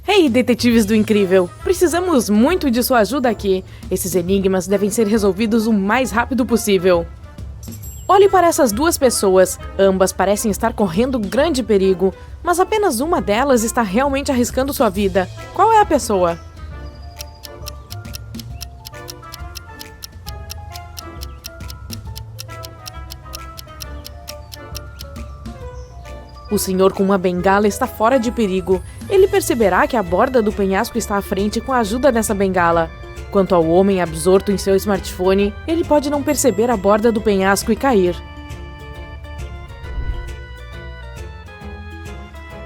Hey, detetives do Incrível! Precisamos muito de sua ajuda aqui. Esses enigmas devem ser resolvidos o mais rápido possível. Olhe para essas duas pessoas. Ambas parecem estar correndo grande perigo, mas apenas uma delas está realmente arriscando sua vida. Qual é a pessoa? O senhor com uma bengala está fora de perigo. Ele perceberá que a borda do penhasco está à frente com a ajuda dessa bengala. Quanto ao homem absorto em seu smartphone, ele pode não perceber a borda do penhasco e cair.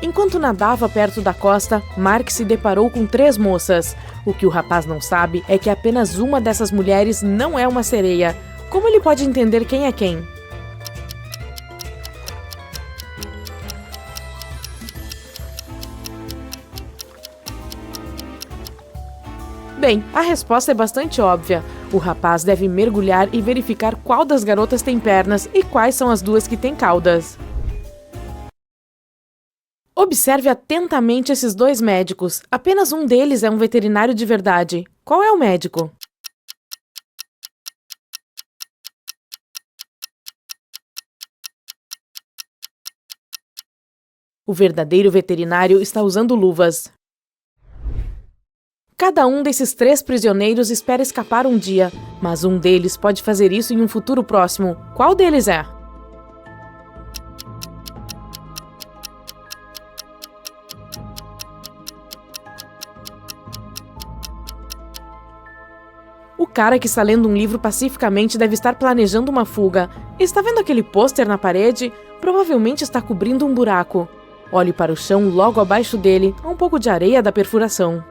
Enquanto nadava perto da costa, Mark se deparou com 3 moças. O que o rapaz não sabe é que apenas uma dessas mulheres não é uma sereia. Como ele pode entender quem é quem? Bem, a resposta é bastante óbvia. O rapaz deve mergulhar e verificar qual das garotas tem pernas e quais são as duas que têm caudas. Observe atentamente esses 2 médicos. Apenas um deles é um veterinário de verdade. Qual é o médico? O verdadeiro veterinário está usando luvas. Cada um desses 3 prisioneiros espera escapar um dia, mas um deles pode fazer isso em um futuro próximo. Qual deles é? O cara que está lendo um livro pacificamente deve estar planejando uma fuga. Está vendo aquele pôster na parede? Provavelmente está cobrindo um buraco. Olhe para o chão logo abaixo dele, há um pouco de areia da perfuração.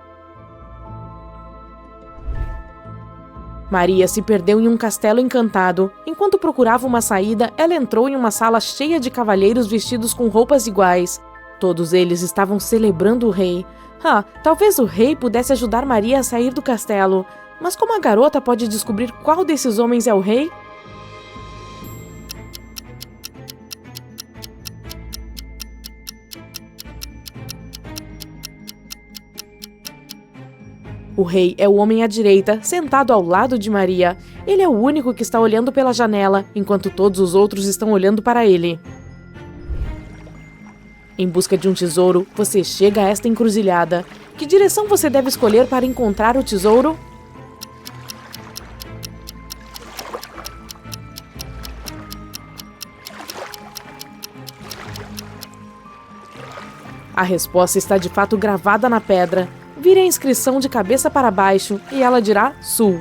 Maria se perdeu em um castelo encantado. Enquanto procurava uma saída, ela entrou em uma sala cheia de cavalheiros vestidos com roupas iguais. Todos eles estavam celebrando o rei. Talvez o rei pudesse ajudar Maria a sair do castelo. Mas como a garota pode descobrir qual desses homens é o rei? O rei é o homem à direita, sentado ao lado de Maria. Ele é o único que está olhando pela janela, enquanto todos os outros estão olhando para ele. Em busca de um tesouro, você chega a esta encruzilhada. Que direção você deve escolher para encontrar o tesouro? A resposta está de fato gravada na pedra. Vire a inscrição de cabeça para baixo e ela dirá Sul.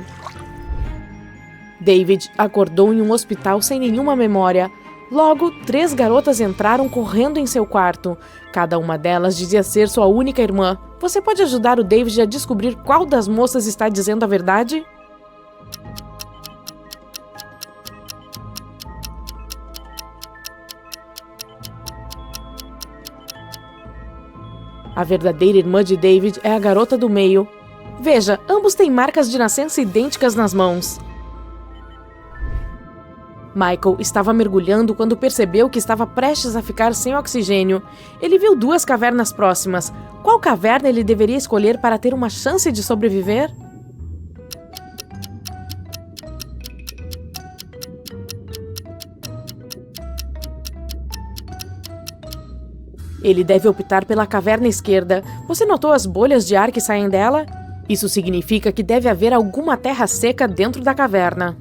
David acordou em um hospital sem nenhuma memória. Logo, 3 garotas entraram correndo em seu quarto. Cada uma delas dizia ser sua única irmã. Você pode ajudar o David a descobrir qual das moças está dizendo a verdade? A verdadeira irmã de David é a garota do meio. Veja, ambos têm marcas de nascença idênticas nas mãos. Michael estava mergulhando quando percebeu que estava prestes a ficar sem oxigênio. Ele viu 2 cavernas próximas. Qual caverna ele deveria escolher para ter uma chance de sobreviver? Ele deve optar pela caverna esquerda. Você notou as bolhas de ar que saem dela? Isso significa que deve haver alguma terra seca dentro da caverna.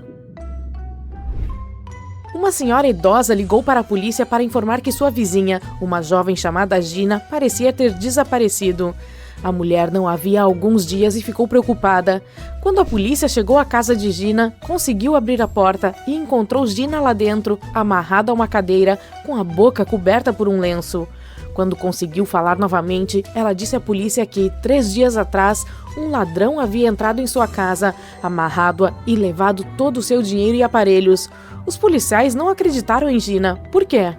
Uma senhora idosa ligou para a polícia para informar que sua vizinha, uma jovem chamada Gina, parecia ter desaparecido. A mulher não a via há alguns dias e ficou preocupada. Quando a polícia chegou à casa de Gina, conseguiu abrir a porta e encontrou Gina lá dentro, amarrada a uma cadeira, com a boca coberta por um lenço. Quando conseguiu falar novamente, ela disse à polícia que, 3 dias atrás, um ladrão havia entrado em sua casa, amarrado-a e levado todo o seu dinheiro e aparelhos. Os policiais não acreditaram em Gina. Por quê?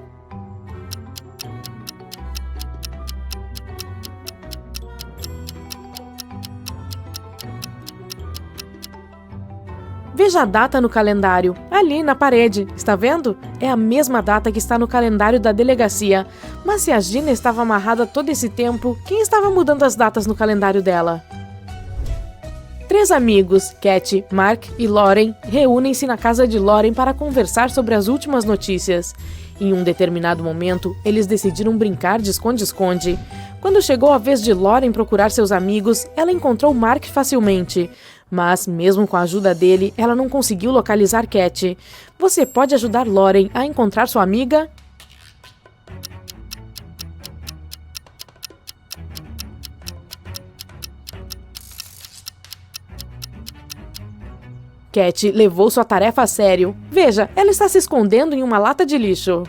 Veja a data no calendário. Ali na parede, está vendo? É a mesma data que está no calendário da delegacia. Mas se a Gina estava amarrada todo esse tempo, quem estava mudando as datas no calendário dela? 3 amigos, Cat, Mark e Lauren, reúnem-se na casa de Lauren para conversar sobre as últimas notícias. Em um determinado momento, eles decidiram brincar de esconde-esconde. Quando chegou a vez de Lauren procurar seus amigos, ela encontrou Mark facilmente. Mas, mesmo com a ajuda dele, ela não conseguiu localizar Cat. Você pode ajudar Lauren a encontrar sua amiga? Cat levou sua tarefa a sério. Veja, ela está se escondendo em uma lata de lixo.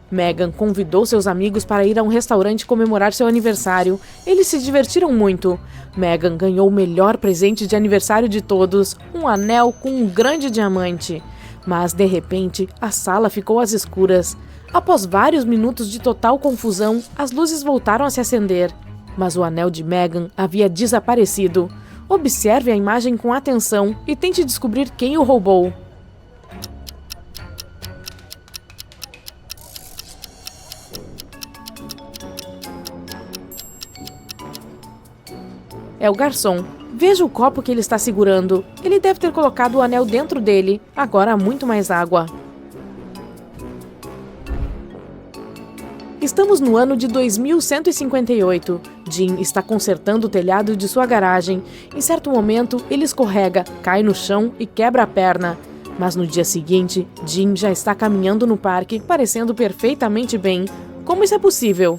Megan convidou seus amigos para ir a um restaurante comemorar seu aniversário. Eles se divertiram muito. Megan ganhou o melhor presente de aniversário de todos, um anel com um grande diamante. Mas, de repente, a sala ficou às escuras. Após vários minutos de total confusão, as luzes voltaram a se acender. Mas o anel de Megan havia desaparecido. Observe a imagem com atenção e tente descobrir quem o roubou. É o garçom. Veja o copo que ele está segurando. Ele deve ter colocado o anel dentro dele. Agora há muito mais água. Estamos no ano de 2158. Jim está consertando o telhado de sua garagem. Em certo momento, ele escorrega, cai no chão e quebra a perna. Mas no dia seguinte, Jim já está caminhando no parque, parecendo perfeitamente bem. Como isso é possível?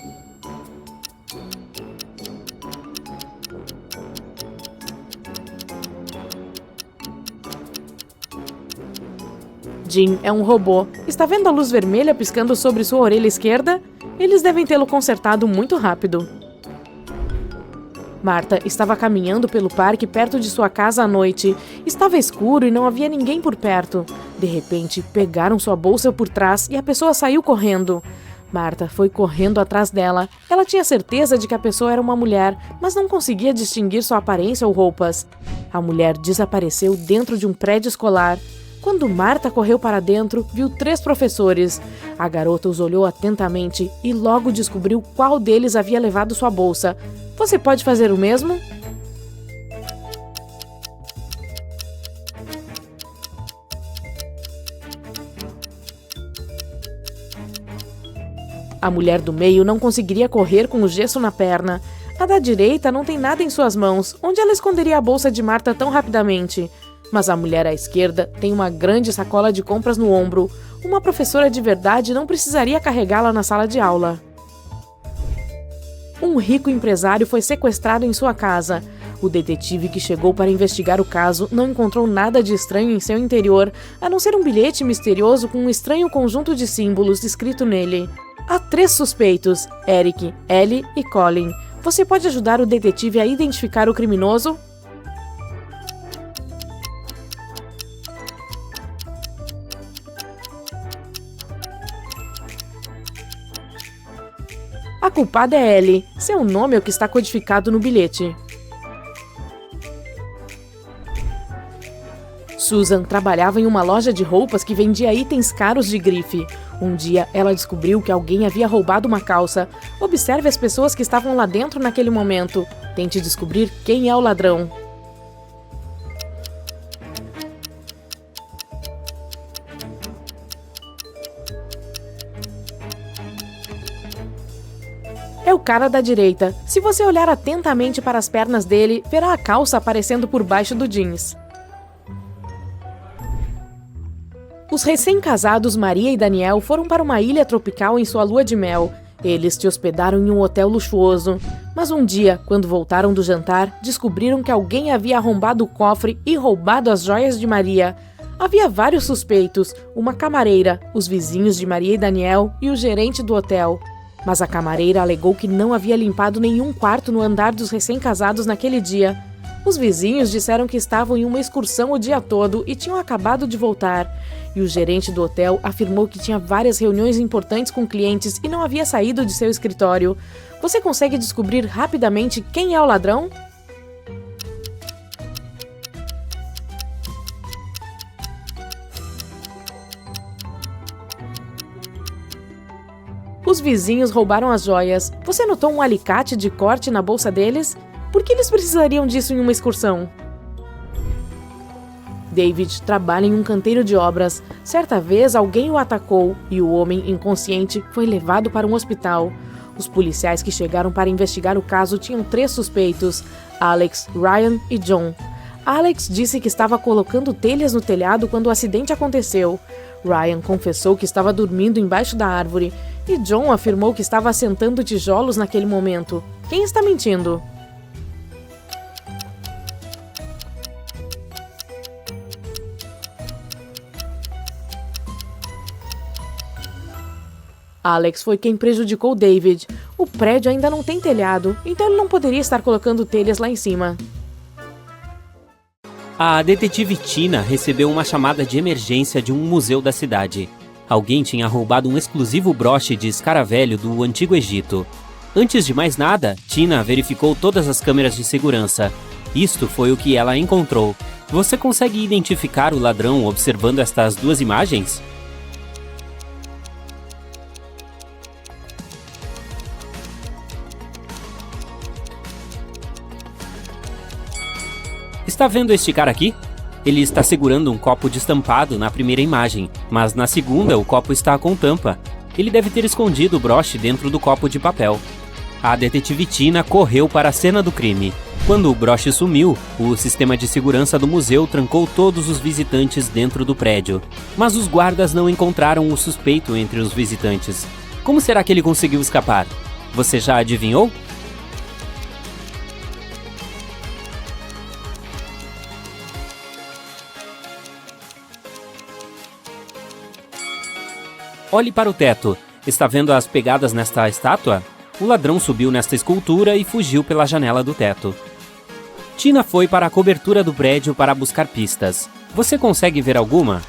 Jim é um robô. Está vendo a luz vermelha piscando sobre sua orelha esquerda? Eles devem tê-lo consertado muito rápido. Marta estava caminhando pelo parque perto de sua casa à noite. Estava escuro e não havia ninguém por perto. De repente, pegaram sua bolsa por trás e a pessoa saiu correndo. Marta foi correndo atrás dela. Ela tinha certeza de que a pessoa era uma mulher, mas não conseguia distinguir sua aparência ou roupas. A mulher desapareceu dentro de um prédio escolar. Quando Marta correu para dentro, viu 3 professores. A garota os olhou atentamente e logo descobriu qual deles havia levado sua bolsa. Você pode fazer o mesmo? A mulher do meio não conseguiria correr com o gesso na perna. A da direita não tem nada em suas mãos. Onde ela esconderia a bolsa de Marta tão rapidamente? Mas a mulher à esquerda tem uma grande sacola de compras no ombro. Uma professora de verdade não precisaria carregá-la na sala de aula. Um rico empresário foi sequestrado em sua casa. O detetive que chegou para investigar o caso não encontrou nada de estranho em seu interior, a não ser um bilhete misterioso com um estranho conjunto de símbolos escrito nele. Há 3 suspeitos, Eric, Ellie e Colin. Você pode ajudar o detetive a identificar o criminoso? A culpada é Ellie. Seu nome é o que está codificado no bilhete. Susan trabalhava em uma loja de roupas que vendia itens caros de grife. Um dia, ela descobriu que alguém havia roubado uma calça. Observe as pessoas que estavam lá dentro naquele momento. Tente descobrir quem é o ladrão. É o cara da direita. Se você olhar atentamente para as pernas dele, verá a calça aparecendo por baixo do jeans. Os recém-casados Maria e Daniel foram para uma ilha tropical em sua lua de mel. Eles se hospedaram em um hotel luxuoso. Mas um dia, quando voltaram do jantar, descobriram que alguém havia arrombado o cofre e roubado as joias de Maria. Havia vários suspeitos, uma camareira, os vizinhos de Maria e Daniel e o gerente do hotel. Mas a camareira alegou que não havia limpado nenhum quarto no andar dos recém-casados naquele dia. Os vizinhos disseram que estavam em uma excursão o dia todo e tinham acabado de voltar. E o gerente do hotel afirmou que tinha várias reuniões importantes com clientes e não havia saído de seu escritório. Você consegue descobrir rapidamente quem é o ladrão? vizinhos roubaram as joias. Você notou um alicate de corte na bolsa deles? Por que eles precisariam disso em uma excursão? David trabalha em um canteiro de obras. Certa vez, alguém o atacou e o homem, inconsciente, foi levado para um hospital. Os policiais que chegaram para investigar o caso tinham 3 suspeitos: Alex, Ryan e John. Alex disse que estava colocando telhas no telhado quando o acidente aconteceu. Ryan confessou que estava dormindo embaixo da árvore. E John afirmou que estava assentando tijolos naquele momento. Quem está mentindo? Alex foi quem prejudicou David. O prédio ainda não tem telhado, então ele não poderia estar colocando telhas lá em cima. A detetive Tina recebeu uma chamada de emergência de um museu da cidade. Alguém tinha roubado um exclusivo broche de escaravelho do Antigo Egito. Antes de mais nada, Tina verificou todas as câmeras de segurança. Isto foi o que ela encontrou. Você consegue identificar o ladrão observando estas 2 imagens? Está vendo este cara aqui? Ele está segurando um copo destampado na primeira imagem, mas na segunda o copo está com tampa. Ele deve ter escondido o broche dentro do copo de papel. A detetive Tina correu para a cena do crime. Quando o broche sumiu, o sistema de segurança do museu trancou todos os visitantes dentro do prédio. Mas os guardas não encontraram o suspeito entre os visitantes. Como será que ele conseguiu escapar? Você já adivinhou? Olhe para o teto. Está vendo as pegadas nesta estátua? O ladrão subiu nesta escultura e fugiu pela janela do teto. Tina foi para a cobertura do prédio para buscar pistas. Você consegue ver alguma?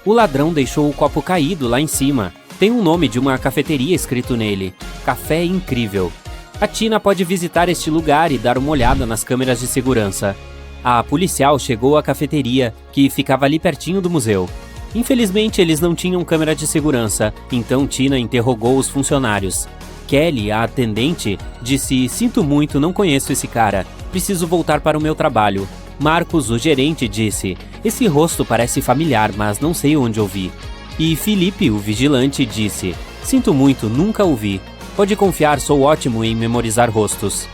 O ladrão deixou o copo caído lá em cima. Tem um nome de uma cafeteria escrito nele: Café Incrível. A Tina pode visitar este lugar e dar uma olhada nas câmeras de segurança. A policial chegou à cafeteria, que ficava ali pertinho do museu. Infelizmente, eles não tinham câmera de segurança, então Tina interrogou os funcionários. Kelly, a atendente, disse: "Sinto muito, não conheço esse cara. Preciso voltar para o meu trabalho." Marcos, o gerente, disse: "Esse rosto parece familiar, mas não sei onde ouvi." E Felipe, o vigilante, disse: "Sinto muito, nunca ouvi. Pode confiar, sou ótimo em memorizar rostos."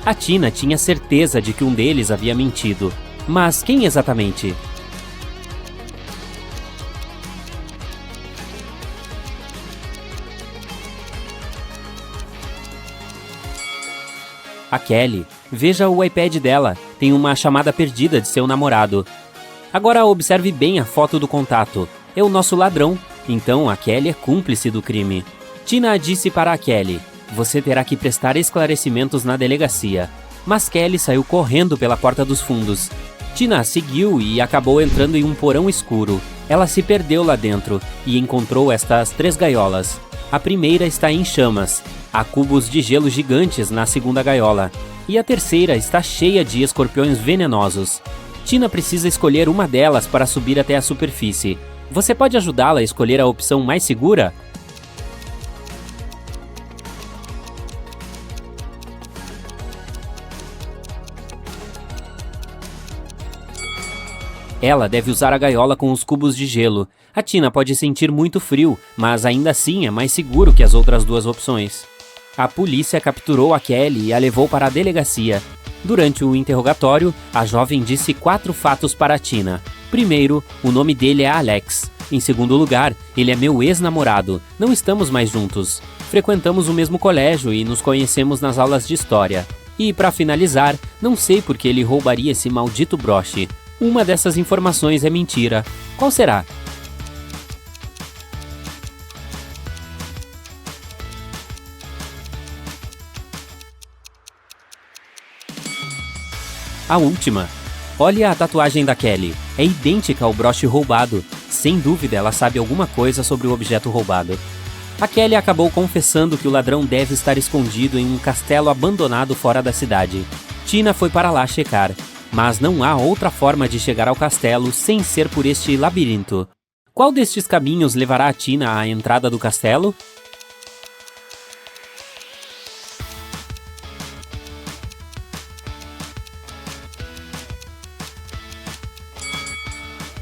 A Tina tinha certeza de que um deles havia mentido. Mas quem exatamente? A Kelly. Veja o iPad dela. Tem uma chamada perdida de seu namorado. Agora observe bem a foto do contato. É o nosso ladrão. Então a Kelly é cúmplice do crime. Tina disse para a Kelly: "Você terá que prestar esclarecimentos na delegacia." Mas Kelly saiu correndo pela porta dos fundos. Tina seguiu e acabou entrando em um porão escuro. Ela se perdeu lá dentro e encontrou estas 3 gaiolas. A primeira está em chamas. Há cubos de gelo gigantes na segunda gaiola. E a terceira está cheia de escorpiões venenosos. Tina precisa escolher uma delas para subir até a superfície. Você pode ajudá-la a escolher a opção mais segura? Ela deve usar a gaiola com os cubos de gelo. A Tina pode sentir muito frio, mas ainda assim é mais seguro que as outras 2 opções. A polícia capturou a Kelly e a levou para a delegacia. Durante o interrogatório, a jovem disse 4 fatos para a Tina. Primeiro, o nome dele é Alex. Em segundo lugar, ele é meu ex-namorado. Não estamos mais juntos. Frequentamos o mesmo colégio e nos conhecemos nas aulas de história. E, para finalizar, não sei por que ele roubaria esse maldito broche. Uma dessas informações é mentira. Qual será? A última. Olhe a tatuagem da Kelly. É idêntica ao broche roubado. Sem dúvida, ela sabe alguma coisa sobre o objeto roubado. A Kelly acabou confessando que o ladrão deve estar escondido em um castelo abandonado fora da cidade. Tina foi para lá checar. Mas não há outra forma de chegar ao castelo sem ser por este labirinto. Qual destes caminhos levará a Tina à entrada do castelo?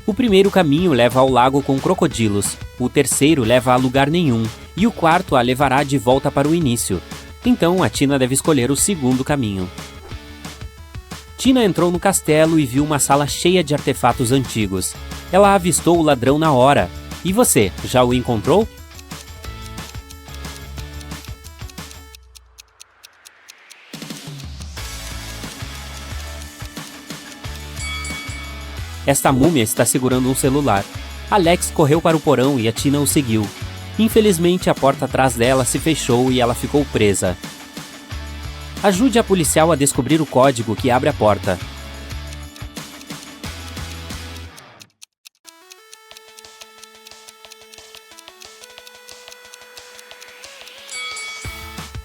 O primeiro caminho leva ao lago com crocodilos, o terceiro leva a lugar nenhum, e o quarto a levará de volta para o início. Então a Tina deve escolher o segundo caminho. Tina entrou no castelo e viu uma sala cheia de artefatos antigos. Ela avistou o ladrão na hora. E você, já o encontrou? Esta múmia está segurando um celular. Alex correu para o porão e a Tina o seguiu. Infelizmente, a porta atrás dela se fechou e ela ficou presa. Ajude a policial a descobrir o código que abre a porta.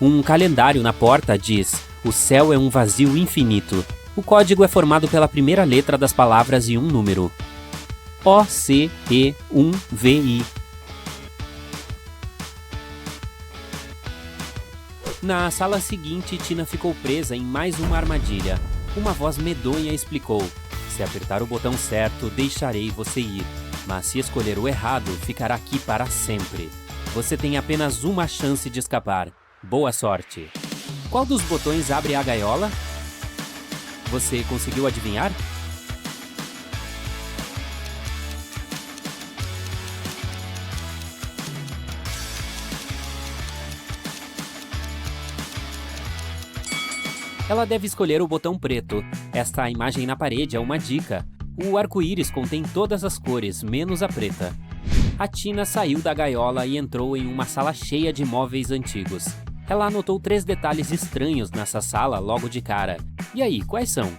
Um calendário na porta diz: "O céu é um vazio infinito." O código é formado pela primeira letra das palavras e um número. OCE1VI. Na sala seguinte, Tina ficou presa em mais uma armadilha. Uma voz medonha explicou: "Se apertar o botão certo, deixarei você ir. Mas se escolher o errado, ficará aqui para sempre. Você tem apenas uma chance de escapar. Boa sorte." Qual dos botões abre a gaiola? Você conseguiu adivinhar? Ela deve escolher o botão preto. Esta imagem na parede é uma dica. O arco-íris contém todas as cores, menos a preta. A Tina saiu da gaiola e entrou em uma sala cheia de móveis antigos. Ela anotou 3 detalhes estranhos nessa sala logo de cara. E aí, quais são?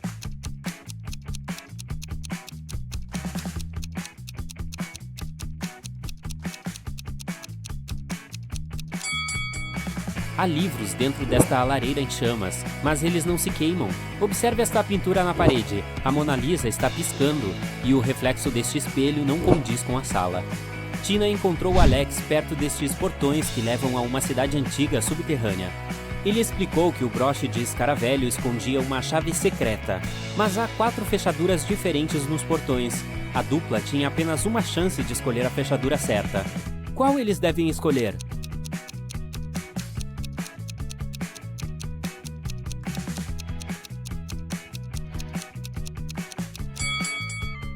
Há livros dentro desta lareira em chamas, mas eles não se queimam. Observe esta pintura na parede. A Mona Lisa está piscando e o reflexo deste espelho não condiz com a sala. Tina encontrou Alex perto destes portões que levam a uma cidade antiga subterrânea. Ele explicou que o broche de escaravelho escondia uma chave secreta, mas há 4 fechaduras diferentes nos portões. A dupla tinha apenas uma chance de escolher a fechadura certa. Qual eles devem escolher?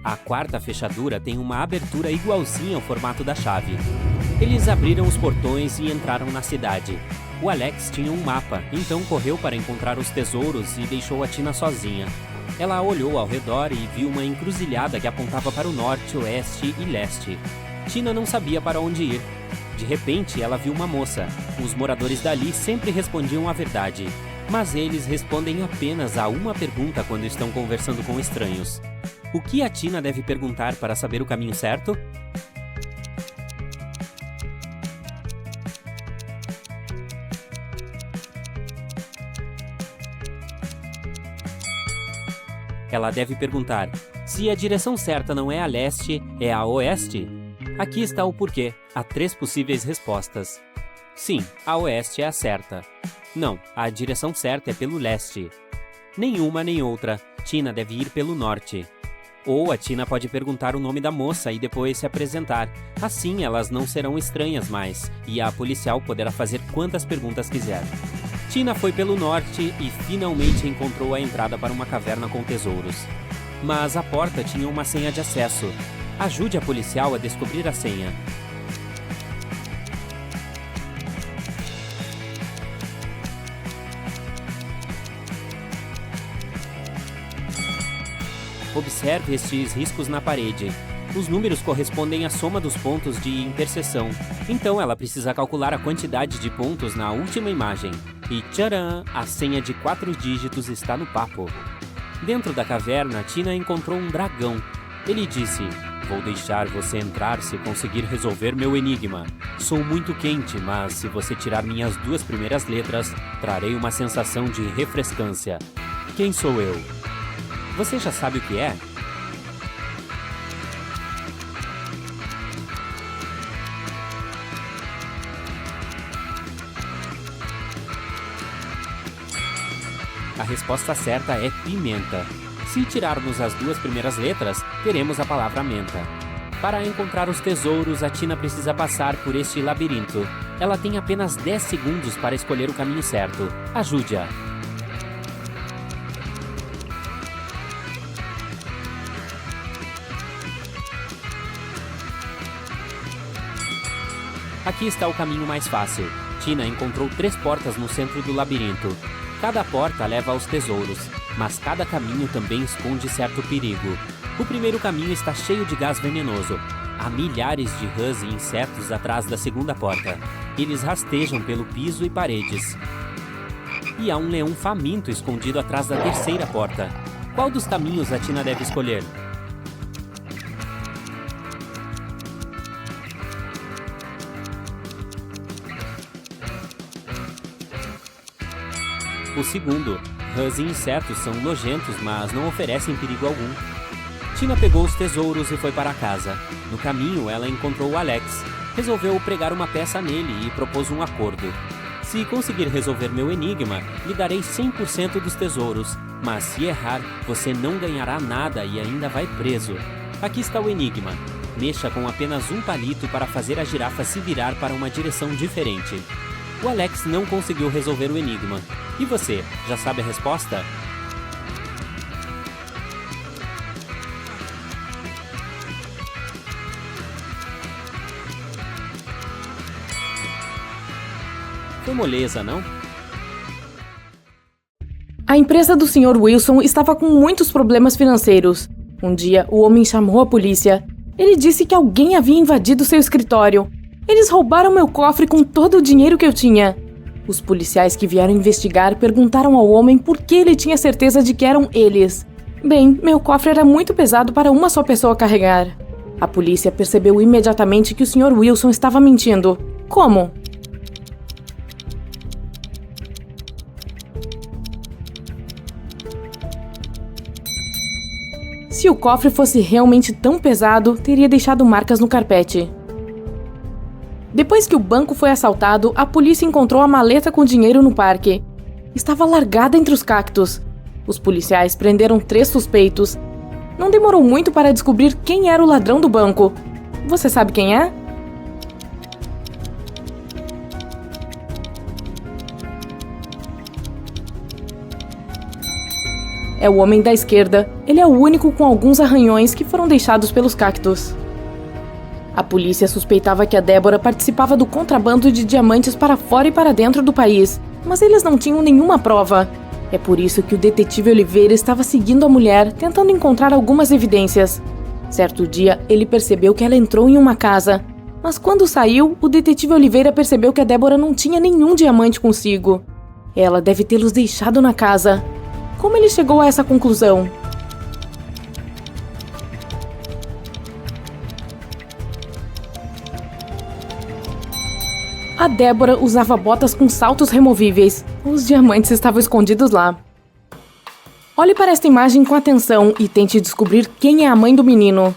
A 4ª fechadura tem uma abertura igualzinha ao formato da chave. Eles abriram os portões e entraram na cidade. O Alex tinha um mapa, então correu para encontrar os tesouros e deixou a Tina sozinha. Ela olhou ao redor e viu uma encruzilhada que apontava para o norte, oeste e leste. Tina não sabia para onde ir. De repente, ela viu uma moça. Os moradores dali sempre respondiam a verdade, mas eles respondem apenas a uma pergunta quando estão conversando com estranhos. O que a Tina deve perguntar para saber o caminho certo? Ela deve perguntar: se a direção certa não é a leste, é a oeste? Aqui está o porquê. Há 3 possíveis respostas. Sim, a oeste é a certa. Não, a direção certa é pelo leste. Nenhuma nem outra. Tina deve ir pelo norte. Ou a Tina pode perguntar o nome da moça e depois se apresentar. Assim elas não serão estranhas mais, e a policial poderá fazer quantas perguntas quiser. Tina foi pelo norte e finalmente encontrou a entrada para uma caverna com tesouros. Mas a porta tinha uma senha de acesso. Ajude a policial a descobrir a senha. Observe estes riscos na parede. Os números correspondem à soma dos pontos de interseção. Então ela precisa calcular a quantidade de pontos na última imagem. E tcharam! A senha de 4 dígitos está no papo. Dentro da caverna, Tina encontrou um dragão. Ele disse: "Vou deixar você entrar se conseguir resolver meu enigma. Sou muito quente, mas se você tirar minhas 2 primeiras letras, trarei uma sensação de refrescância. Quem sou eu?" Você já sabe o que é? A resposta certa é pimenta. Se tirarmos as duas primeiras letras, teremos a palavra menta. Para encontrar os tesouros, a Tina precisa passar por este labirinto. Ela tem apenas 10 segundos para escolher o caminho certo. Ajude-a! Aqui está o caminho mais fácil. Tina encontrou 3 portas no centro do labirinto. Cada porta leva aos tesouros, mas cada caminho também esconde certo perigo. O primeiro caminho está cheio de gás venenoso. Há milhares de rãs e insetos atrás da segunda porta. Eles rastejam pelo piso e paredes. E há um leão faminto escondido atrás da terceira porta. Qual dos caminhos a Tina deve escolher? O segundo. Rãs e insetos são nojentos, mas não oferecem perigo algum. Tina pegou os tesouros e foi para casa. No caminho, ela encontrou o Alex. Resolveu pregar uma peça nele e propôs um acordo. Se conseguir resolver meu enigma, lhe darei 100% dos tesouros. Mas se errar, você não ganhará nada e ainda vai preso. Aqui está o enigma. Mexa com apenas um palito para fazer a girafa se virar para uma direção diferente. O Alex não conseguiu resolver o enigma. E você, já sabe a resposta? Foi moleza, não? A empresa do Sr. Wilson estava com muitos problemas financeiros. Um dia, o homem chamou a polícia. Ele disse que alguém havia invadido seu escritório. Eles roubaram meu cofre com todo o dinheiro que eu tinha. Os policiais que vieram investigar perguntaram ao homem por que ele tinha certeza de que eram eles. Bem, meu cofre era muito pesado para uma só pessoa carregar. A polícia percebeu imediatamente que o Sr. Wilson estava mentindo. Como? Se o cofre fosse realmente tão pesado, teria deixado marcas no carpete. Depois que o banco foi assaltado, a polícia encontrou a maleta com dinheiro no parque. Estava largada entre os cactos. Os policiais prenderam 3 suspeitos. Não demorou muito para descobrir quem era o ladrão do banco. Você sabe quem é? É o homem da esquerda. Ele é o único com alguns arranhões que foram deixados pelos cactos. A polícia suspeitava que a Débora participava do contrabando de diamantes para fora e para dentro do país, mas eles não tinham nenhuma prova. É por isso que o detetive Oliveira estava seguindo a mulher, tentando encontrar algumas evidências. Certo dia, ele percebeu que ela entrou em uma casa, mas quando saiu, o detetive Oliveira percebeu que a Débora não tinha nenhum diamante consigo. Ela deve tê-los deixado na casa. Como ele chegou a essa conclusão? A Débora usava botas com saltos removíveis. Os diamantes estavam escondidos lá. Olhe para esta imagem com atenção e tente descobrir quem é a mãe do menino.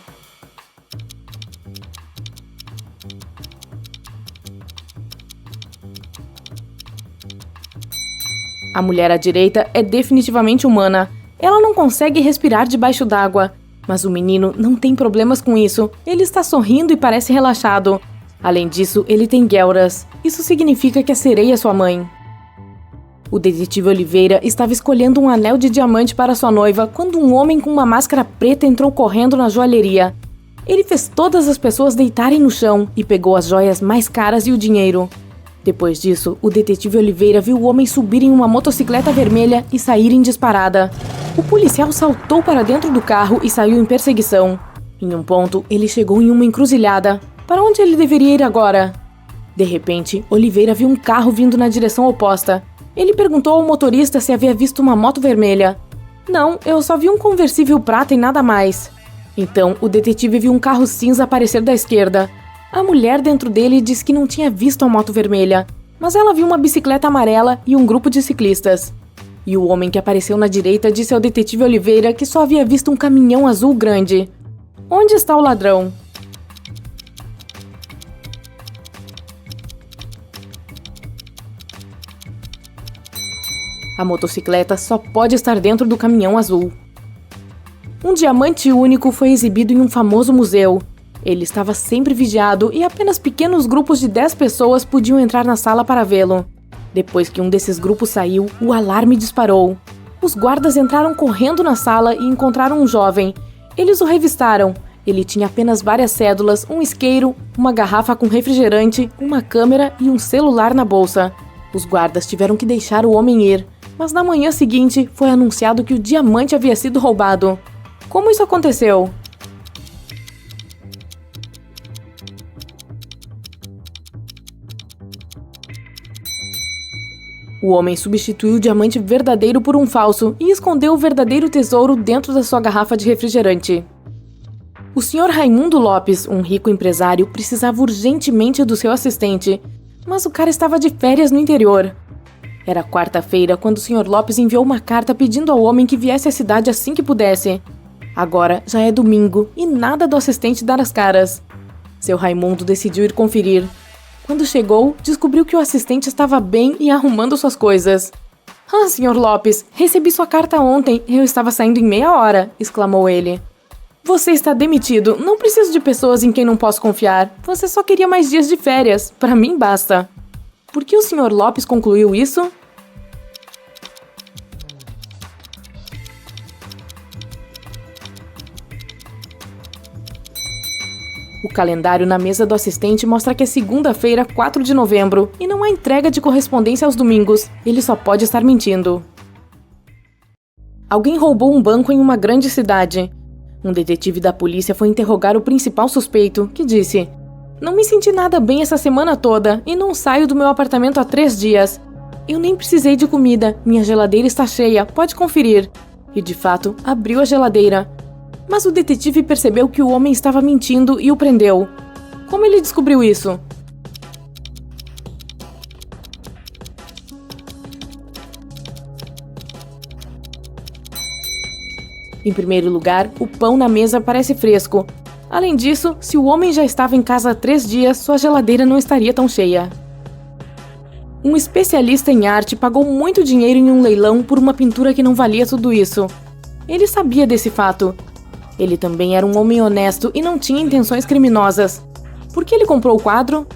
A mulher à direita é definitivamente humana. Ela não consegue respirar debaixo d'água. Mas o menino não tem problemas com isso. Ele está sorrindo e parece relaxado. Além disso, ele tem guelras. Isso significa que a sereia é sua mãe. O detetive Oliveira estava escolhendo um anel de diamante para sua noiva quando um homem com uma máscara preta entrou correndo na joalheria. Ele fez todas as pessoas deitarem no chão e pegou as joias mais caras e o dinheiro. Depois disso, o detetive Oliveira viu o homem subir em uma motocicleta vermelha e sair em disparada. O policial saltou para dentro do carro e saiu em perseguição. Em um ponto, ele chegou em uma encruzilhada. Para onde ele deveria ir agora? De repente, Oliveira viu um carro vindo na direção oposta. Ele perguntou ao motorista se havia visto uma moto vermelha. Não, eu só vi um conversível prata e nada mais. Então, o detetive viu um carro cinza aparecer da esquerda. A mulher dentro dele disse que não tinha visto a moto vermelha, mas ela viu uma bicicleta amarela e um grupo de ciclistas. E o homem que apareceu na direita disse ao detetive Oliveira que só havia visto um caminhão azul grande. Onde está o ladrão? A motocicleta só pode estar dentro do caminhão azul. Um diamante único foi exibido em um famoso museu. Ele estava sempre vigiado e apenas pequenos grupos de 10 pessoas podiam entrar na sala para vê-lo. Depois que um desses grupos saiu, o alarme disparou. Os guardas entraram correndo na sala e encontraram um jovem. Eles o revistaram. Ele tinha apenas várias cédulas, um isqueiro, uma garrafa com refrigerante, uma câmera e um celular na bolsa. Os guardas tiveram que deixar o homem ir. Mas na manhã seguinte, foi anunciado que o diamante havia sido roubado. Como isso aconteceu? O homem substituiu o diamante verdadeiro por um falso e escondeu o verdadeiro tesouro dentro da sua garrafa de refrigerante. O Sr. Raimundo Lopes, um rico empresário, precisava urgentemente do seu assistente, mas o cara estava de férias no interior. Era quarta-feira quando o Sr. Lopes enviou uma carta pedindo ao homem que viesse à cidade assim que pudesse. Agora já é domingo e nada do assistente dar as caras. Seu Raimundo decidiu ir conferir. Quando chegou, descobriu que o assistente estava bem e arrumando suas coisas. "Ah, Sr. Lopes, recebi sua carta ontem. Eu estava saindo em meia hora", exclamou ele. "Você está demitido. Não preciso de pessoas em quem não posso confiar. Você só queria mais dias de férias. Para mim, basta." Por que o Sr. Lopes concluiu isso? O calendário na mesa do assistente mostra que é segunda-feira, 4 de novembro, e não há entrega de correspondência aos domingos. Ele só pode estar mentindo. Alguém roubou um banco em uma grande cidade. Um detetive da polícia foi interrogar o principal suspeito, que disse: "Não me senti nada bem essa semana toda e não saio do meu apartamento há 3 dias. Eu nem precisei de comida, minha geladeira está cheia, pode conferir." E de fato, abriu a geladeira. Mas o detetive percebeu que o homem estava mentindo e o prendeu. Como ele descobriu isso? Em primeiro lugar, o pão na mesa parece fresco. Além disso, se o homem já estava em casa há 3 dias, sua geladeira não estaria tão cheia. Um especialista em arte pagou muito dinheiro em um leilão por uma pintura que não valia tudo isso. Ele sabia desse fato. Ele também era um homem honesto e não tinha intenções criminosas. Por que ele comprou o quadro?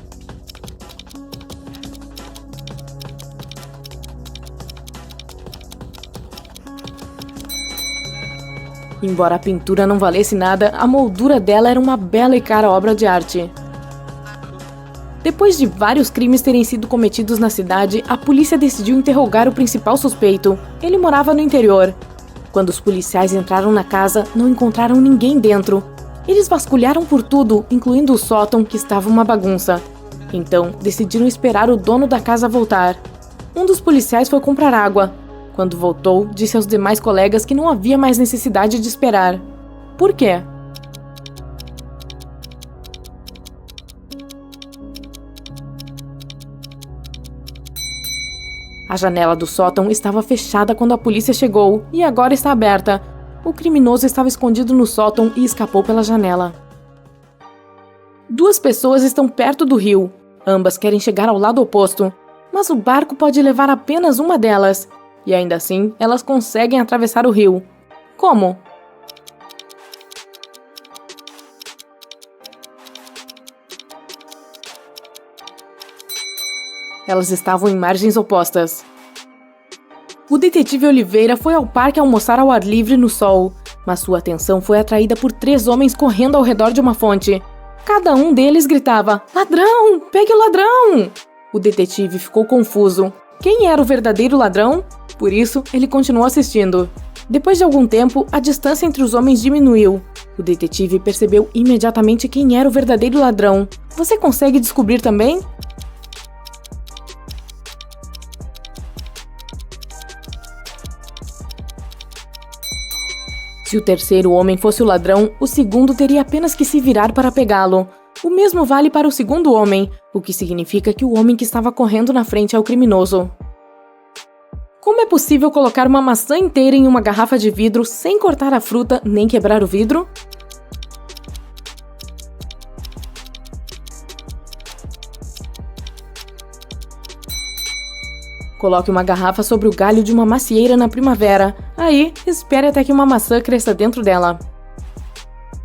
Embora a pintura não valesse nada, a moldura dela era uma bela e cara obra de arte. Depois de vários crimes terem sido cometidos na cidade, a polícia decidiu interrogar o principal suspeito. Ele morava no interior. Quando os policiais entraram na casa, não encontraram ninguém dentro. Eles vasculharam por tudo, incluindo o sótão, que estava uma bagunça. Então, decidiram esperar o dono da casa voltar. Um dos policiais foi comprar água. Quando voltou, disse aos demais colegas que não havia mais necessidade de esperar. Por quê? A janela do sótão estava fechada quando a polícia chegou e agora está aberta. O criminoso estava escondido no sótão e escapou pela janela. 2 pessoas estão perto do rio. Ambas querem chegar ao lado oposto, mas o barco pode levar apenas uma delas. E ainda assim, elas conseguem atravessar o rio. Como? Elas estavam em margens opostas. O detetive Oliveira foi ao parque almoçar ao ar livre no sol, mas sua atenção foi atraída por 3 homens correndo ao redor de uma fonte. Cada um deles gritava: "Ladrão! Pegue o ladrão!" O detetive ficou confuso. Quem era o verdadeiro ladrão? Por isso, ele continuou assistindo. Depois de algum tempo, a distância entre os homens diminuiu. O detetive percebeu imediatamente quem era o verdadeiro ladrão. Você consegue descobrir também? Se o terceiro homem fosse o ladrão, o segundo teria apenas que se virar para pegá-lo. O mesmo vale para o segundo homem, o que significa que o homem que estava correndo na frente é o criminoso. Como é possível colocar uma maçã inteira em uma garrafa de vidro sem cortar a fruta nem quebrar o vidro? Coloque uma garrafa sobre o galho de uma macieira na primavera. Aí, espere até que uma maçã cresça dentro dela.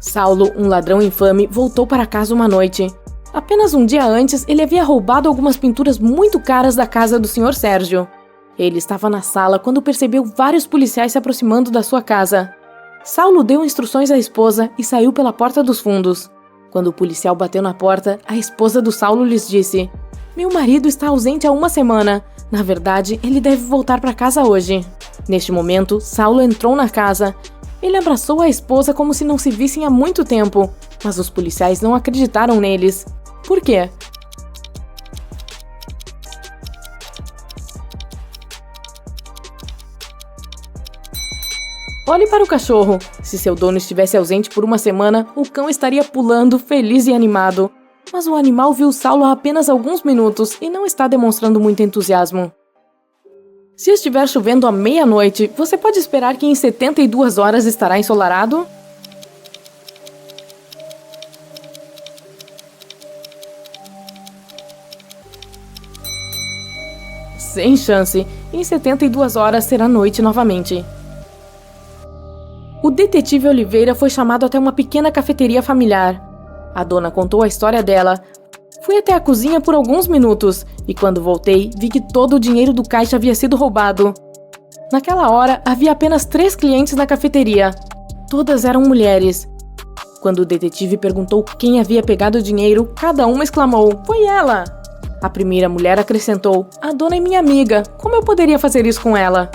Saulo, um ladrão infame, voltou para casa uma noite. Apenas um dia antes, ele havia roubado algumas pinturas muito caras da casa do Sr. Sérgio. Ele estava na sala quando percebeu vários policiais se aproximando da sua casa. Saulo deu instruções à esposa e saiu pela porta dos fundos. Quando o policial bateu na porta, a esposa do Saulo lhes disse: "Meu marido está ausente há uma semana. Na verdade, ele deve voltar para casa hoje." Neste momento, Saulo entrou na casa. Ele abraçou a esposa como se não se vissem há muito tempo, mas os policiais não acreditaram neles. Por quê? Olhe para o cachorro. Se seu dono estivesse ausente por uma semana, o cão estaria pulando, feliz e animado. Mas o animal viu Saulo há apenas alguns minutos e não está demonstrando muito entusiasmo. Se estiver chovendo à meia-noite, você pode esperar que em 72 horas estará ensolarado? Sem chance. Em 72 horas será noite novamente. O detetive Oliveira foi chamado até uma pequena cafeteria familiar. A dona contou a história dela. Fui até a cozinha por alguns minutos e quando voltei, vi que todo o dinheiro do caixa havia sido roubado. Naquela hora, havia apenas 3 clientes na cafeteria. Todas eram mulheres. Quando o detetive perguntou quem havia pegado o dinheiro, cada uma exclamou: "Foi ela!" A primeira mulher acrescentou: "A dona é minha amiga, como eu poderia fazer isso com ela?"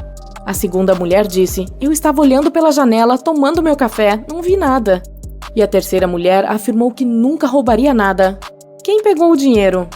A segunda mulher disse: "Eu estava olhando pela janela, tomando meu café, não vi nada." E a terceira mulher afirmou que nunca roubaria nada. Quem pegou o dinheiro?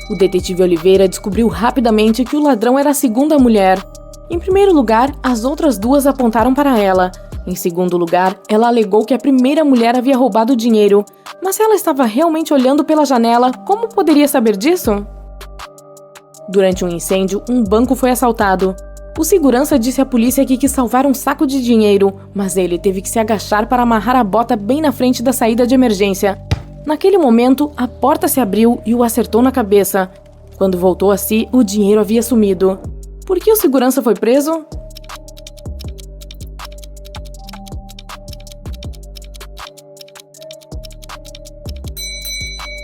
O detetive Oliveira descobriu rapidamente que o ladrão era a segunda mulher. Em primeiro lugar, as outras duas apontaram para ela. Em segundo lugar, ela alegou que a primeira mulher havia roubado o dinheiro. Mas se ela estava realmente olhando pela janela, como poderia saber disso? Durante um incêndio, um banco foi assaltado. O segurança disse à polícia que quis salvar um saco de dinheiro, mas ele teve que se agachar para amarrar a bota bem na frente da saída de emergência. Naquele momento, a porta se abriu e o acertou na cabeça. Quando voltou a si, o dinheiro havia sumido. Por que o segurança foi preso?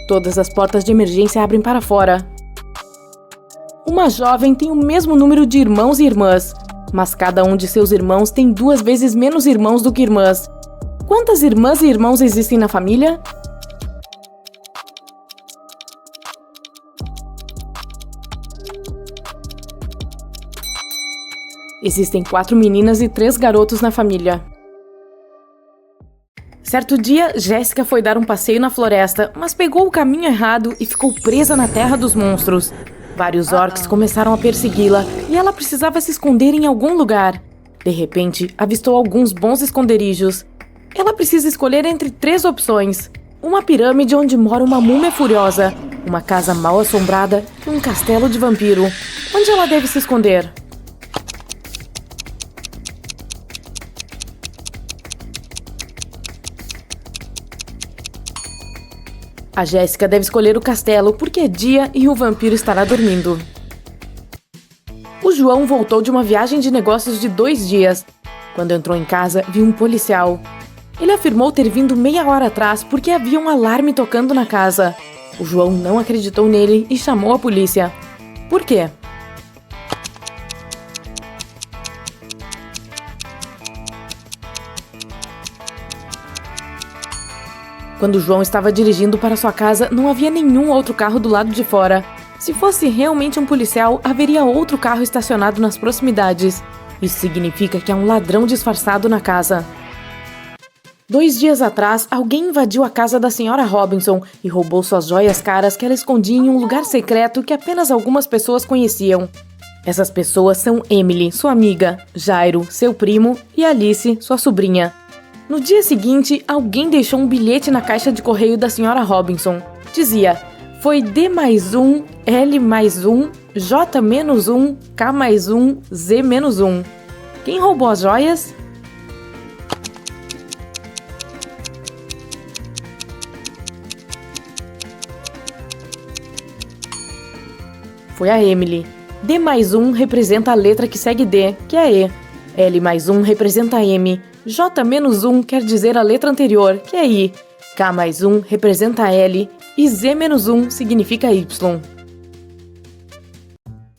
Todas as portas de emergência abrem para fora. Uma jovem tem o mesmo número de irmãos e irmãs, mas cada um de seus irmãos tem 2 vezes menos irmãos do que irmãs. Quantas irmãs e irmãos existem na família? Existem 4 meninas e 3 garotos na família. Certo dia, Jéssica foi dar um passeio na floresta, mas pegou o caminho errado e ficou presa na terra dos monstros. Vários orcs começaram a persegui-la e ela precisava se esconder em algum lugar. De repente, avistou alguns bons esconderijos. Ela precisa escolher entre 3 opções: uma pirâmide onde mora uma múmia furiosa, uma casa mal assombrada e um castelo de vampiro. Onde ela deve se esconder? A Jéssica deve escolher o castelo porque é dia e o vampiro estará dormindo. O João voltou de uma viagem de negócios de 2 dias. Quando entrou em casa, viu um policial. Ele afirmou ter vindo meia hora atrás porque havia um alarme tocando na casa. O João não acreditou nele e chamou a polícia. Por quê? Quando João estava dirigindo para sua casa, não havia nenhum outro carro do lado de fora. Se fosse realmente um policial, haveria outro carro estacionado nas proximidades. Isso significa que há um ladrão disfarçado na casa. 2 dias atrás, alguém invadiu a casa da Sra. Robinson e roubou suas joias caras que ela escondia em um lugar secreto que apenas algumas pessoas conheciam. Essas pessoas são Emily, sua amiga, Jairo, seu primo, e Alice, sua sobrinha. No dia seguinte, alguém deixou um bilhete na caixa de correio da Sra. Robinson. Dizia: foi D mais 1, L mais 1, J menos 1, K mais 1, Z menos 1. Quem roubou as joias? Foi a Emily. D mais 1 representa a letra que segue D, que é E. L mais 1 representa M. J menos 1 quer dizer a letra anterior, que é I. K mais 1 representa L. E Z menos 1 significa Y.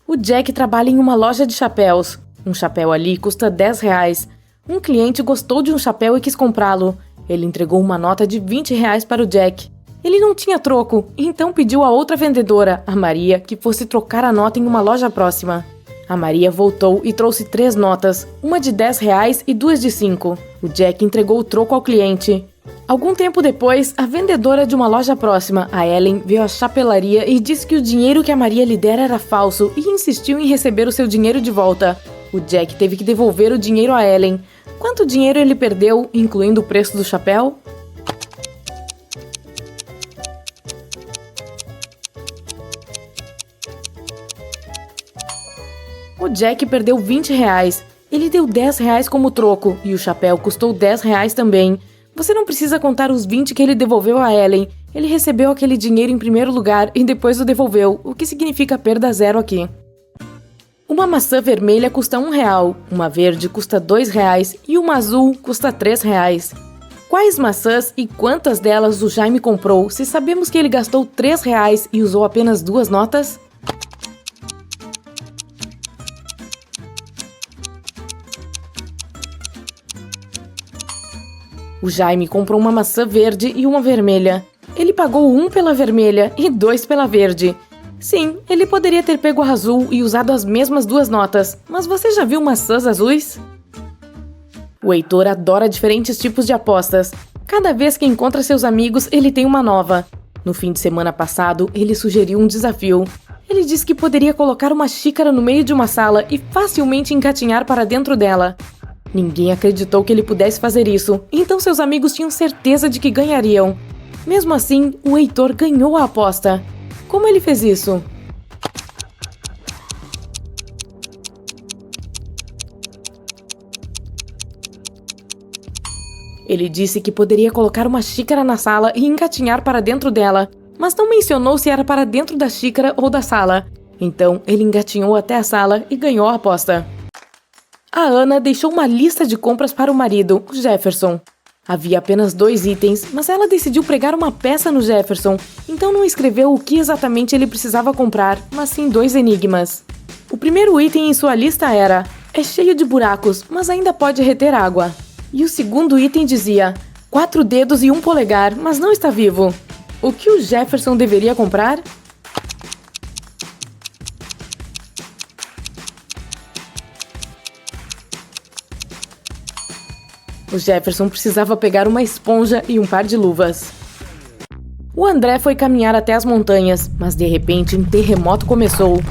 O Jack trabalha em uma loja de chapéus. Um chapéu ali custa R$10. Um cliente gostou de um chapéu e quis comprá-lo. Ele entregou uma nota de R$20 para o Jack. Ele não tinha troco, então pediu a outra vendedora, a Maria, que fosse trocar a nota em uma loja próxima. A Maria voltou e trouxe 3 notas, uma de R$10 e 2 de 5. O Jack entregou o troco ao cliente. Algum tempo depois, a vendedora de uma loja próxima, a Ellen, veio à chapelaria e disse que o dinheiro que a Maria lhe dera era falso e insistiu em receber o seu dinheiro de volta. O Jack teve que devolver o dinheiro a Ellen. Quanto dinheiro ele perdeu, incluindo o preço do chapéu? O Jack perdeu R$20. Ele deu R$10 como troco e o chapéu custou R$10 também. Você não precisa contar os 20 que ele devolveu a Ellen. Ele recebeu aquele dinheiro em primeiro lugar e depois o devolveu, o que significa perda zero aqui. Uma maçã vermelha custa R$1, uma verde custa R$2 e uma azul custa R$3. Quais maçãs e quantas delas o Jaime comprou se sabemos que ele gastou R$3 e usou apenas 2 notas? O Jaime comprou uma maçã verde e uma vermelha. Ele pagou 1 pela vermelha e 2 pela verde. Sim, ele poderia ter pego a azul e usado as mesmas 2 notas, mas você já viu maçãs azuis? O Heitor adora diferentes tipos de apostas. Cada vez que encontra seus amigos, ele tem uma nova. No fim de semana passado, ele sugeriu um desafio. Ele disse que poderia colocar uma xícara no meio de uma sala e facilmente engatinhar para dentro dela. Ninguém acreditou que ele pudesse fazer isso, então seus amigos tinham certeza de que ganhariam. Mesmo assim, o Heitor ganhou a aposta. Como ele fez isso? Ele disse que poderia colocar uma xícara na sala e engatinhar para dentro dela, mas não mencionou se era para dentro da xícara ou da sala. Então, ele engatinhou até a sala e ganhou a aposta. A Ana deixou uma lista de compras para o marido, o Jefferson. Havia apenas 2 itens, mas ela decidiu pregar uma peça no Jefferson, então não escreveu o que exatamente ele precisava comprar, mas sim 2 enigmas. O primeiro item em sua lista era: é cheio de buracos, mas ainda pode reter água. E o segundo item dizia: 4 dedos e 1 polegar, mas não está vivo. O que o Jefferson deveria comprar? O Jefferson precisava pegar uma esponja e um par de luvas. O André foi caminhar até as montanhas, mas de repente um terremoto começou.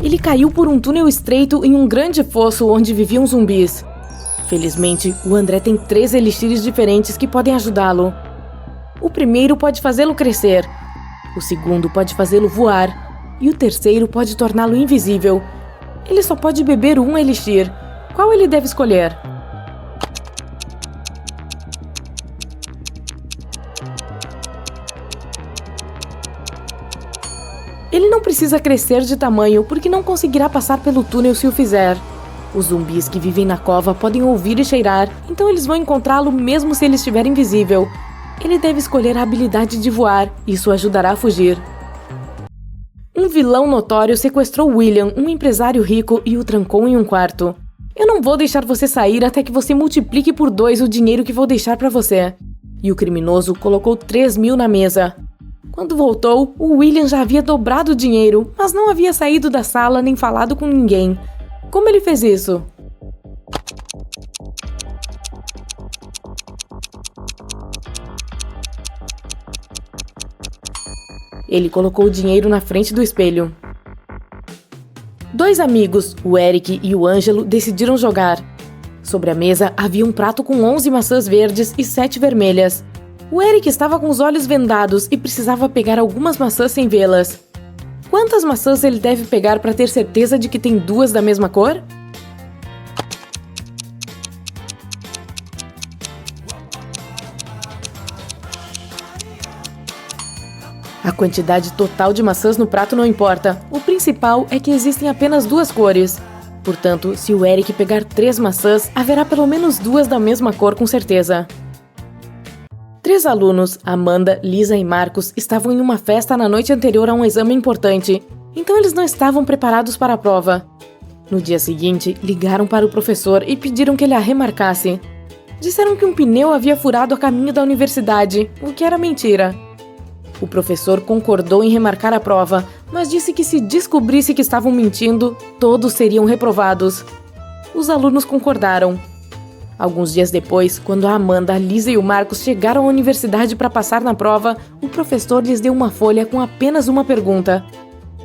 Ele caiu por um túnel estreito em um grande fosso onde viviam zumbis. Felizmente, o André tem 3 elixires diferentes que podem ajudá-lo. O primeiro pode fazê-lo crescer, o segundo pode fazê-lo voar e o terceiro pode torná-lo invisível. Ele só pode beber um elixir. Qual ele deve escolher? Ele não precisa crescer de tamanho porque não conseguirá passar pelo túnel se o fizer. Os zumbis que vivem na cova podem ouvir e cheirar, então eles vão encontrá-lo mesmo se ele estiver invisível. Ele deve escolher a habilidade de voar, isso o ajudará a fugir. Um vilão notório sequestrou William, um empresário rico, e o trancou em um quarto. Eu não vou deixar você sair até que você multiplique por 2 o dinheiro que vou deixar para você. E o criminoso colocou 3.000 na mesa. Quando voltou, o William já havia dobrado o dinheiro, mas não havia saído da sala nem falado com ninguém. Como ele fez isso? Ele colocou o dinheiro na frente do espelho. 2 amigos, o Eric e o Ângelo, decidiram jogar. Sobre a mesa havia um prato com 11 maçãs verdes e 7 vermelhas. O Eric estava com os olhos vendados e precisava pegar algumas maçãs sem vê-las. Quantas maçãs ele deve pegar para ter certeza de que tem 2 da mesma cor? A quantidade total de maçãs no prato não importa. O principal é que existem apenas 2 cores. Portanto, se o Eric pegar 3 maçãs, haverá pelo menos 2 da mesma cor com certeza. 3 alunos, Amanda, Lisa e Marcos, estavam em uma festa na noite anterior a um exame importante. Então eles não estavam preparados para a prova. No dia seguinte, ligaram para o professor e pediram que ele a remarcasse. Disseram que um pneu havia furado a caminho da universidade, o que era mentira. O professor concordou em remarcar a prova, mas disse que se descobrisse que estavam mentindo, todos seriam reprovados. Os alunos concordaram. Alguns dias depois, quando a Amanda, a Lisa e o Marcos chegaram à universidade para passar na prova, o professor lhes deu uma folha com apenas uma pergunta.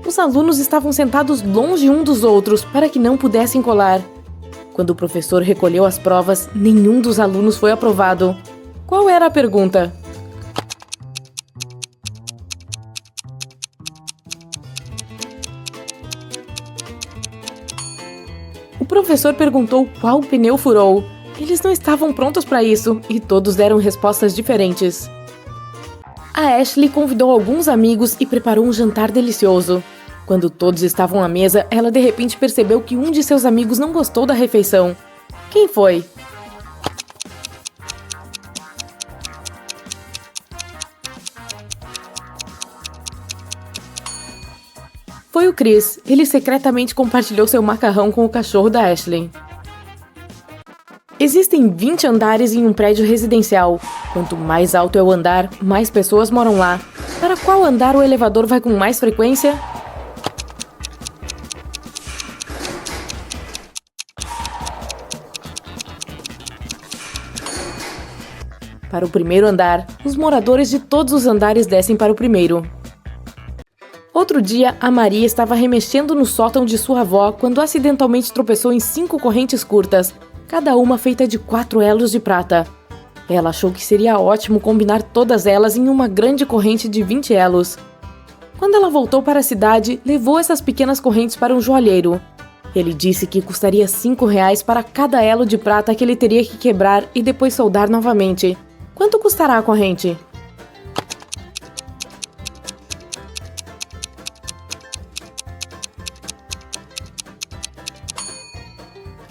Os alunos estavam sentados longe um dos outros para que não pudessem colar. Quando o professor recolheu as provas, nenhum dos alunos foi aprovado. Qual era a pergunta? O professor perguntou qual pneu furou. Eles não estavam prontos para isso e todos deram respostas diferentes. A Ashley convidou alguns amigos e preparou um jantar delicioso. Quando todos estavam à mesa, ela de repente percebeu que um de seus amigos não gostou da refeição. Quem foi? Foi o Chris. Ele secretamente compartilhou seu macarrão com o cachorro da Ashley. Existem 20 andares em um prédio residencial. Quanto mais alto é o andar, mais pessoas moram lá. Para qual andar o elevador vai com mais frequência? Para o primeiro andar, os moradores de todos os andares descem para o primeiro. Outro dia, a Maria estava remexendo no sótão de sua avó quando acidentalmente tropeçou em 5 correntes curtas, cada uma feita de 4 elos de prata. Ela achou que seria ótimo combinar todas elas em uma grande corrente de 20 elos. Quando ela voltou para a cidade, levou essas pequenas correntes para um joalheiro. Ele disse que custaria R$5 para cada elo de prata que ele teria que quebrar e depois soldar novamente. Quanto custará a corrente?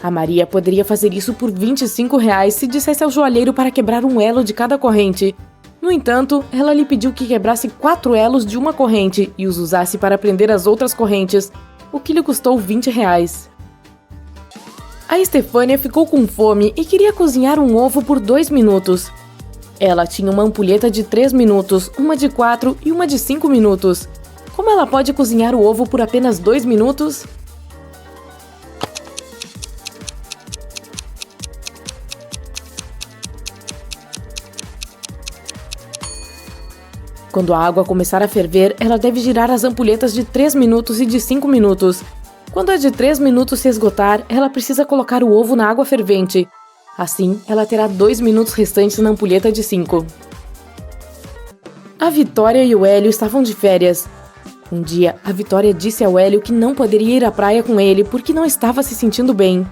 A Maria poderia fazer isso por R$25 se dissesse ao joalheiro para quebrar um elo de cada corrente. No entanto, ela lhe pediu que quebrasse 4 elos de uma corrente e os usasse para prender as outras correntes, o que lhe custou R$20. A Stefânia ficou com fome e queria cozinhar um ovo por 2 minutos. Ela tinha uma ampulheta de 3 minutos, uma de 4 e uma de 5 minutos. Como ela pode cozinhar o ovo por apenas 2 minutos? Quando a água começar a ferver, ela deve girar as ampulhetas de 3 minutos e de 5 minutos. Quando a de 3 minutos se esgotar, ela precisa colocar o ovo na água fervente. Assim, ela terá 2 minutos restantes na ampulheta de 5. A Vitória e o Hélio estavam de férias. Um dia, a Vitória disse ao Hélio que não poderia ir à praia com ele porque não estava se sentindo bem.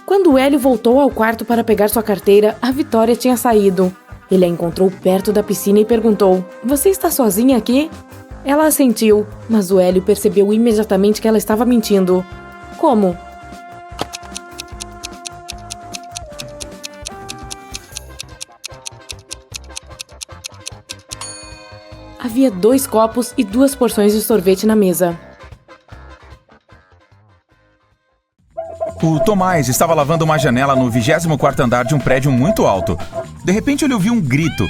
Quando o Hélio voltou ao quarto para pegar sua carteira, a Vitória tinha saído. Ele a encontrou perto da piscina e perguntou: "Você está sozinha aqui?" Ela assentiu, mas o Hélio percebeu imediatamente que ela estava mentindo. Como? Havia 2 copos e 2 porções de sorvete na mesa. O Tomás estava lavando uma janela no 24º andar de um prédio muito alto. De repente ele ouviu um grito.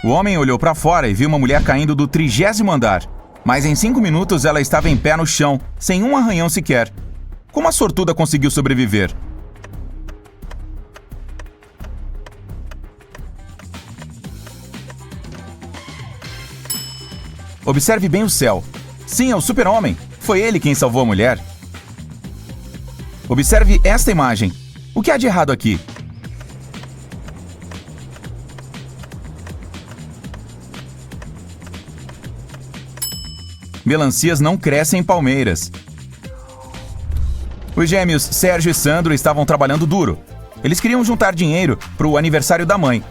O homem olhou para fora e viu uma mulher caindo do 30º andar. Mas em 5 minutos ela estava em pé no chão, sem um arranhão sequer. Como a sortuda conseguiu sobreviver? Observe bem o céu. Sim, é o super-homem. Foi ele quem salvou a mulher. Observe esta imagem. O que há de errado aqui? Melancias não crescem em palmeiras. Os gêmeos Sérgio e Sandro estavam trabalhando duro. Eles queriam juntar dinheiro para o aniversário da mãe,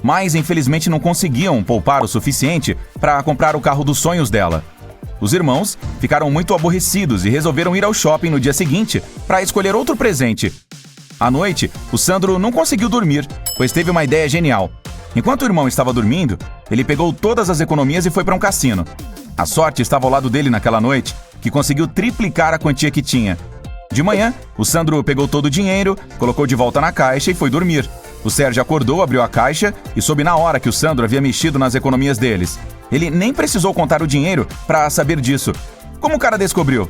mas infelizmente não conseguiam poupar o suficiente para comprar o carro dos sonhos dela. Os irmãos ficaram muito aborrecidos e resolveram ir ao shopping no dia seguinte para escolher outro presente. À noite, o Sandro não conseguiu dormir, pois teve uma ideia genial. Enquanto o irmão estava dormindo, ele pegou todas as economias e foi para um cassino. A sorte estava ao lado dele naquela noite, que conseguiu triplicar a quantia que tinha. De manhã, o Sandro pegou todo o dinheiro, colocou de volta na caixa e foi dormir. O Sérgio acordou, abriu a caixa e soube na hora que o Sandro havia mexido nas economias deles. Ele nem precisou contar o dinheiro para saber disso. Como o cara descobriu?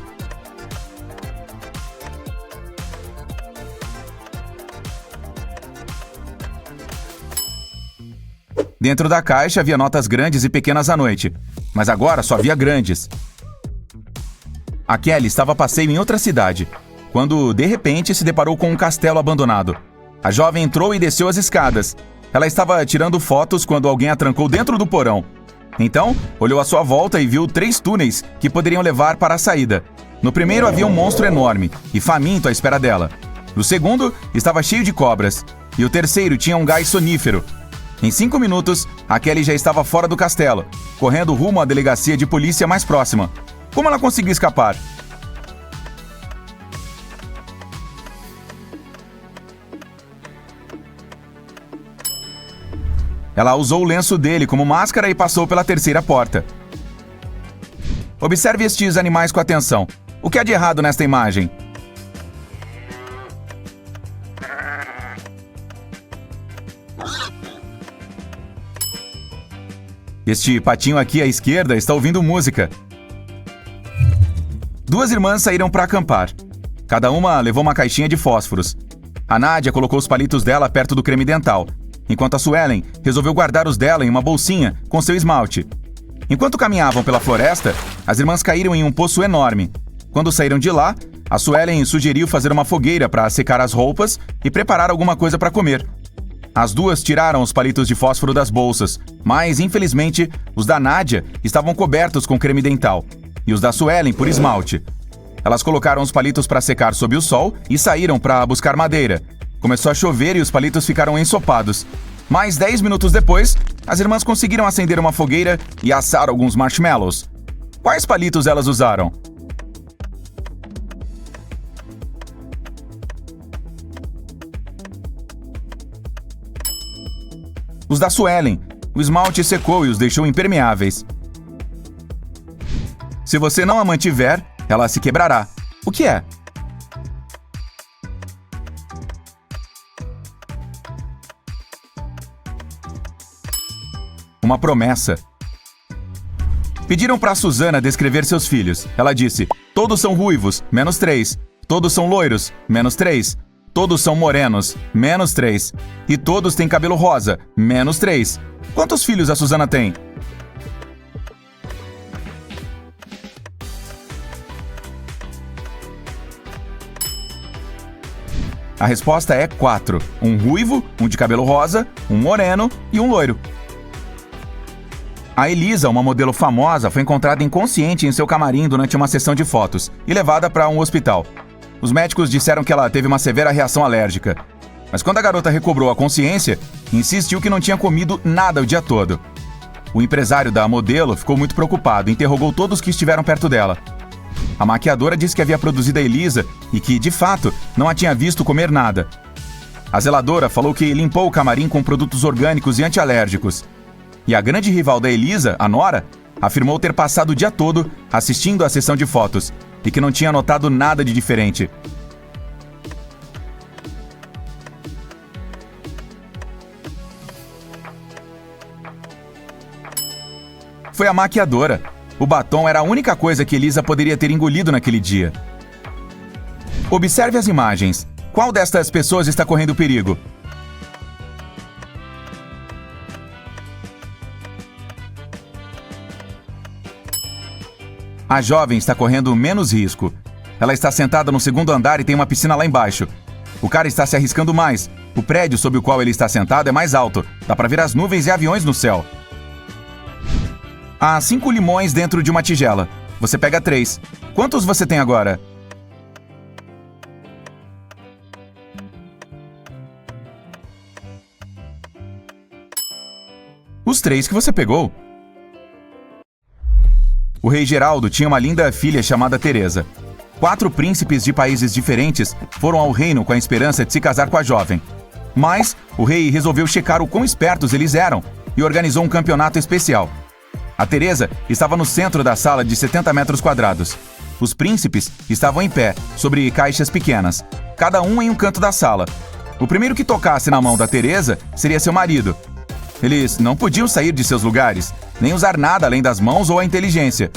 Dentro da caixa havia notas grandes e pequenas à noite, mas agora só havia grandes. A Kelly estava a passeio em outra cidade, quando, de repente, se deparou com um castelo abandonado. A jovem entrou e desceu as escadas. Ela estava tirando fotos quando alguém a trancou dentro do porão. Então, olhou à sua volta e viu 3 túneis que poderiam levar para a saída. No primeiro havia um monstro enorme e faminto à espera dela. O segundo estava cheio de cobras. E o terceiro tinha um gás sonífero. Em 5 minutos, a Kelly já estava fora do castelo, correndo rumo à delegacia de polícia mais próxima. Como ela conseguiu escapar? Ela usou o lenço dele como máscara e passou pela terceira porta. Observe estes animais com atenção. O que há de errado nesta imagem? Este patinho aqui à esquerda está ouvindo música. 2 irmãs saíram para acampar. Cada uma levou uma caixinha de fósforos. A Nádia colocou os palitos dela perto do creme dental, enquanto a Suelen resolveu guardar os dela em uma bolsinha com seu esmalte. Enquanto caminhavam pela floresta, as irmãs caíram em um poço enorme. Quando saíram de lá, a Suelen sugeriu fazer uma fogueira para secar as roupas e preparar alguma coisa para comer. As duas tiraram os palitos de fósforo das bolsas, mas, infelizmente, os da Nádia estavam cobertos com creme dental e os da Suelen por esmalte. Elas colocaram os palitos para secar sob o sol e saíram para buscar madeira. Começou a chover e os palitos ficaram ensopados. Mas 10 minutos depois, as irmãs conseguiram acender uma fogueira e assar alguns marshmallows. Quais palitos elas usaram? Os da Suelen. O esmalte secou e os deixou impermeáveis. Se você não a mantiver, ela se quebrará. O que é? Uma promessa. Pediram para Susana descrever seus filhos. Ela disse: todos são ruivos, -3. Todos são loiros, -3. Todos são morenos, -3. E todos têm cabelo rosa, -3. Quantos filhos a Susana tem? A resposta é 4. Um ruivo, um de cabelo rosa, um moreno e um loiro. A Elisa, uma modelo famosa, foi encontrada inconsciente em seu camarim durante uma sessão de fotos e levada para um hospital. Os médicos disseram que ela teve uma severa reação alérgica. Mas quando a garota recobrou a consciência, insistiu que não tinha comido nada o dia todo. O empresário da modelo ficou muito preocupado e interrogou todos que estiveram perto dela. A maquiadora disse que havia produzido a Elisa e que, de fato, não a tinha visto comer nada. A zeladora falou que limpou o camarim com produtos orgânicos e antialérgicos. E a grande rival da Elisa, a Nora, afirmou ter passado o dia todo assistindo à sessão de fotos e que não tinha notado nada de diferente. Foi a maquiadora. O batom era a única coisa que Elisa poderia ter engolido naquele dia. Observe as imagens. Qual destas pessoas está correndo perigo? A jovem está correndo menos risco. Ela está sentada no segundo andar e tem uma piscina lá embaixo. O cara está se arriscando mais. O prédio sob o qual ele está sentado é mais alto. Dá para ver as nuvens e aviões no céu. Há 5 limões dentro de uma tigela. Você pega 3. Quantos você tem agora? Os 3 que você pegou. O rei Geraldo tinha uma linda filha chamada Teresa. 4 príncipes de países diferentes foram ao reino com a esperança de se casar com a jovem. Mas o rei resolveu checar o quão espertos eles eram e organizou um campeonato especial. A Teresa estava no centro da sala de 70 metros quadrados. Os príncipes estavam em pé, sobre caixas pequenas, cada um em um canto da sala. O primeiro que tocasse na mão da Teresa seria seu marido. Eles não podiam sair de seus lugares, nem usar nada além das mãos ou a inteligência.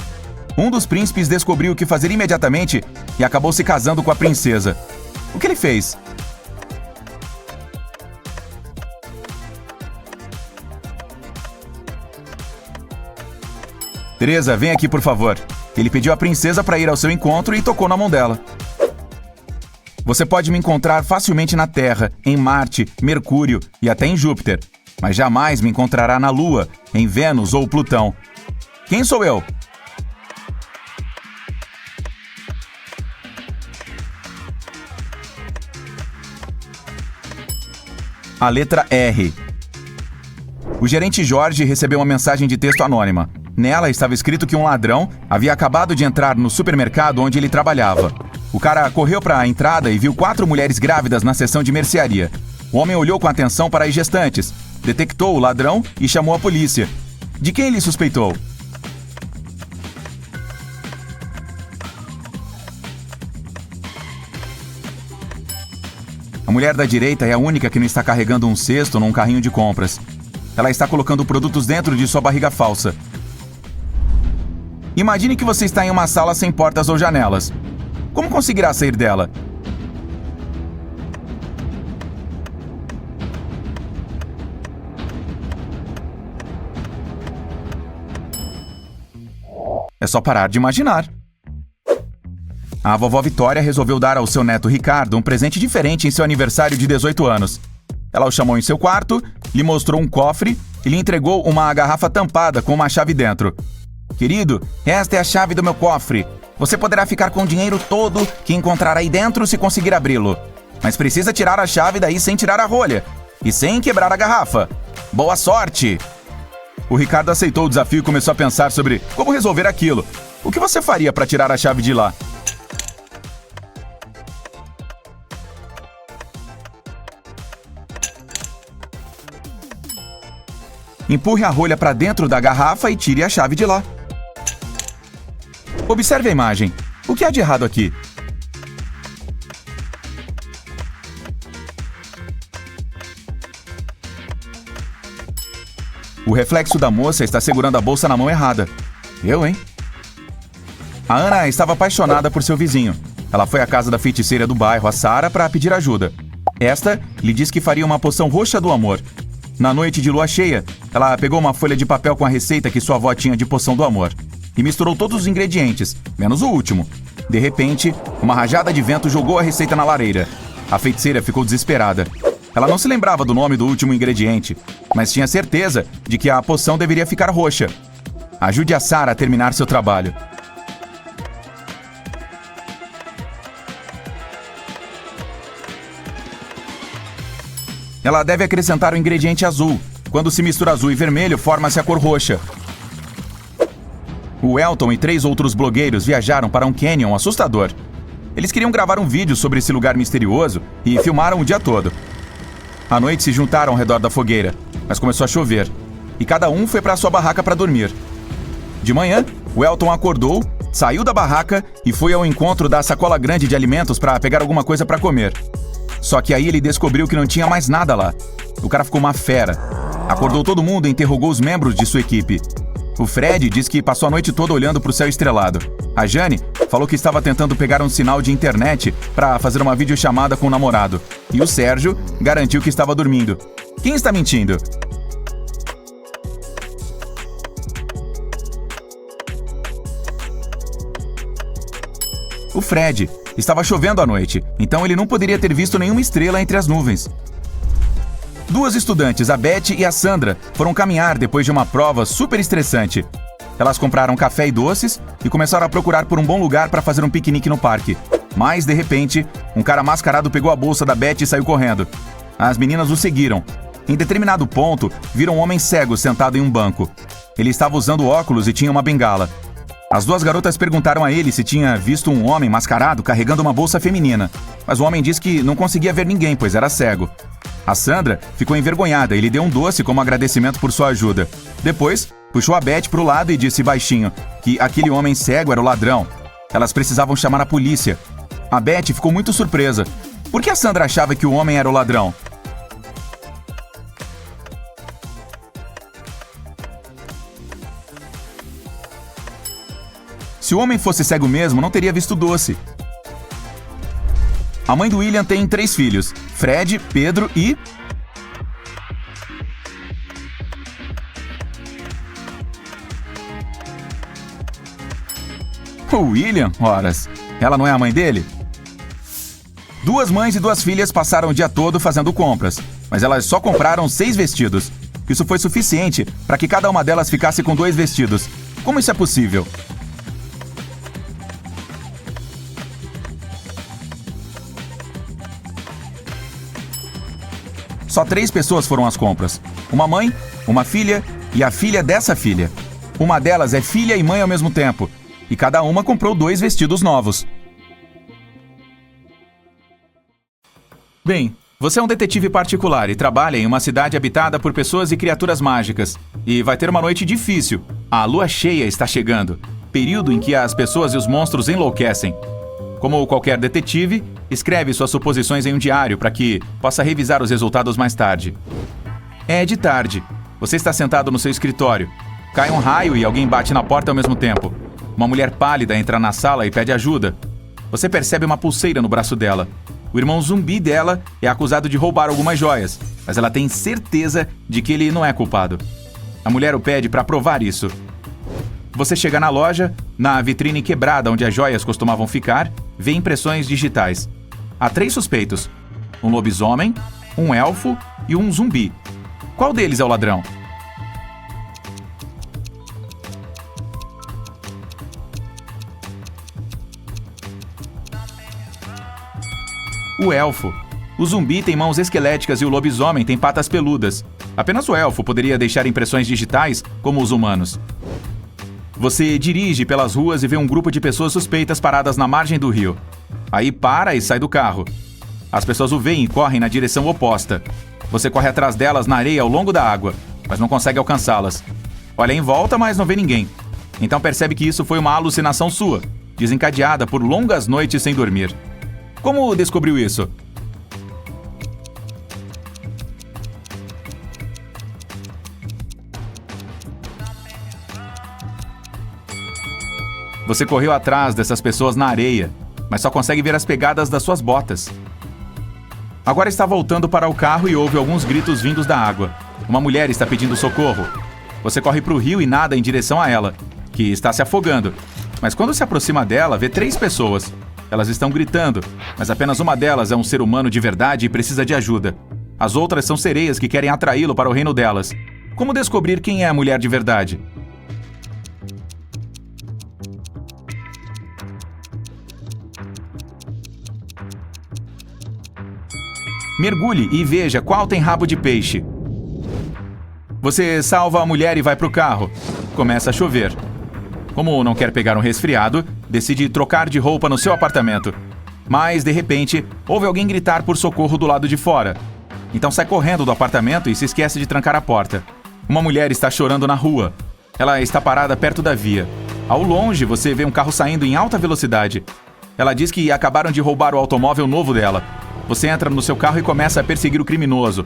Um dos príncipes descobriu o que fazer imediatamente e acabou se casando com a princesa. O que ele fez? Teresa, vem aqui, por favor. Ele pediu à princesa para ir ao seu encontro e tocou na mão dela. Você pode me encontrar facilmente na Terra, em Marte, Mercúrio e até em Júpiter, mas jamais me encontrará na Lua, em Vênus ou Plutão. Quem sou eu? A letra R. O gerente Jorge recebeu uma mensagem de texto anônima. Nela estava escrito que um ladrão havia acabado de entrar no supermercado onde ele trabalhava. O cara correu para a entrada e viu 4 mulheres grávidas na seção de mercearia. O homem olhou com atenção para as gestantes, detectou o ladrão e chamou a polícia. De quem ele suspeitou? A mulher da direita é a única que não está carregando um cesto num carrinho de compras. Ela está colocando produtos dentro de sua barriga falsa. Imagine que você está em uma sala sem portas ou janelas. Como conseguirá sair dela? É só parar de imaginar. A vovó Vitória resolveu dar ao seu neto Ricardo um presente diferente em seu aniversário de 18 anos. Ela o chamou em seu quarto, lhe mostrou um cofre e lhe entregou uma garrafa tampada com uma chave dentro. Querido, esta é a chave do meu cofre. Você poderá ficar com o dinheiro todo que encontrar aí dentro se conseguir abri-lo. Mas precisa tirar a chave daí sem tirar a rolha e sem quebrar a garrafa. Boa sorte! O Ricardo aceitou o desafio e começou a pensar sobre como resolver aquilo. O que você faria para tirar a chave de lá? Empurre a rolha para dentro da garrafa e tire a chave de lá. Observe a imagem. O que há de errado aqui? O reflexo da moça está segurando a bolsa na mão errada. Eu, hein? A Ana estava apaixonada por seu vizinho. Ela foi à casa da feiticeira do bairro, a Sara, para pedir ajuda. Esta lhe disse que faria uma poção roxa do amor. Na noite de lua cheia, ela pegou uma folha de papel com a receita que sua avó tinha de poção do amor e misturou todos os ingredientes, menos o último. De repente, uma rajada de vento jogou a receita na lareira. A feiticeira ficou desesperada. Ela não se lembrava do nome do último ingrediente, mas tinha certeza de que a poção deveria ficar roxa. Ajude a Sara a terminar seu trabalho. Ela deve acrescentar o ingrediente azul. Quando se mistura azul e vermelho, forma-se a cor roxa. O Elton e 3 outros blogueiros viajaram para um canyon assustador. Eles queriam gravar um vídeo sobre esse lugar misterioso e filmaram o dia todo. À noite se juntaram ao redor da fogueira, mas começou a chover, e cada um foi para sua barraca para dormir. De manhã, o Elton acordou, saiu da barraca e foi ao encontro da sacola grande de alimentos para pegar alguma coisa para comer. Só que aí ele descobriu que não tinha mais nada lá. O cara ficou uma fera. Acordou todo mundo e interrogou os membros de sua equipe. O Fred disse que passou a noite toda olhando para o céu estrelado. A Jane falou que estava tentando pegar um sinal de internet para fazer uma videochamada com o namorado. E o Sérgio garantiu que estava dormindo. Quem está mentindo? O Fred. Estava chovendo à noite, então ele não poderia ter visto nenhuma estrela entre as nuvens. Duas estudantes, a Beth e a Sandra, foram caminhar depois de uma prova super estressante. Elas compraram café e doces e começaram a procurar por um bom lugar para fazer um piquenique no parque. Mas, de repente, um cara mascarado pegou a bolsa da Beth e saiu correndo. As meninas o seguiram. Em determinado ponto, viram um homem cego sentado em um banco. Ele estava usando óculos e tinha uma bengala. As duas garotas perguntaram a ele se tinha visto um homem mascarado carregando uma bolsa feminina, mas o homem disse que não conseguia ver ninguém, pois era cego. A Sandra ficou envergonhada e lhe deu um doce como agradecimento por sua ajuda. Depois, puxou a Beth para o lado e disse baixinho que aquele homem cego era o ladrão. Elas precisavam chamar a polícia. A Beth ficou muito surpresa. Por que a Sandra achava que o homem era o ladrão? Se o homem fosse cego mesmo, não teria visto o doce. A mãe do William tem 3 filhos, Fred, Pedro e... O William? Horas. Ela não é a mãe dele? 2 mães e 2 filhas passaram o dia todo fazendo compras, mas elas só compraram 6 vestidos. Isso foi suficiente para que cada uma delas ficasse com 2 vestidos. Como isso é possível? Só 3 pessoas foram às compras. Uma mãe, uma filha e a filha dessa filha. Uma delas é filha e mãe ao mesmo tempo. E cada uma comprou 2 vestidos novos. Bem, você é um detetive particular e trabalha em uma cidade habitada por pessoas e criaturas mágicas. E vai ter uma noite difícil. A lua cheia está chegando, período em que as pessoas e os monstros enlouquecem. Como qualquer detetive, escreve suas suposições em um diário para que possa revisar os resultados mais tarde. É de tarde. Você está sentado no seu escritório. Cai um raio e alguém bate na porta ao mesmo tempo. Uma mulher pálida entra na sala e pede ajuda. Você percebe uma pulseira no braço dela. O irmão zumbi dela é acusado de roubar algumas joias, mas ela tem certeza de que ele não é culpado. A mulher o pede para provar isso. Você chega na loja, na vitrine quebrada onde as joias costumavam ficar, vê impressões digitais. Há 3 suspeitos: um lobisomem, um elfo e um zumbi. Qual deles é o ladrão? O elfo. O zumbi tem mãos esqueléticas e o lobisomem tem patas peludas. Apenas o elfo poderia deixar impressões digitais como os humanos. Você dirige pelas ruas e vê um grupo de pessoas suspeitas paradas na margem do rio. Aí para e sai do carro. As pessoas o veem e correm na direção oposta. Você corre atrás delas na areia ao longo da água, mas não consegue alcançá-las. Olha em volta, mas não vê ninguém. Então percebe que isso foi uma alucinação sua, desencadeada por longas noites sem dormir. Como descobriu isso? Você correu atrás dessas pessoas na areia, mas só consegue ver as pegadas das suas botas. Agora está voltando para o carro e ouve alguns gritos vindos da água. Uma mulher está pedindo socorro. Você corre para o rio e nada em direção a ela, que está se afogando. Mas quando se aproxima dela, vê 3 pessoas. Elas estão gritando, mas apenas uma delas é um ser humano de verdade e precisa de ajuda. As outras são sereias que querem atraí-lo para o reino delas. Como descobrir quem é a mulher de verdade? Mergulhe e veja qual tem rabo de peixe. Você salva a mulher e vai para o carro. Começa a chover. Como não quer pegar um resfriado, decide trocar de roupa no seu apartamento. Mas, de repente, ouve alguém gritar por socorro do lado de fora. Então sai correndo do apartamento e se esquece de trancar a porta. Uma mulher está chorando na rua. Ela está parada perto da via. Ao longe, você vê um carro saindo em alta velocidade. Ela diz que acabaram de roubar o automóvel novo dela. Você entra no seu carro e começa a perseguir o criminoso.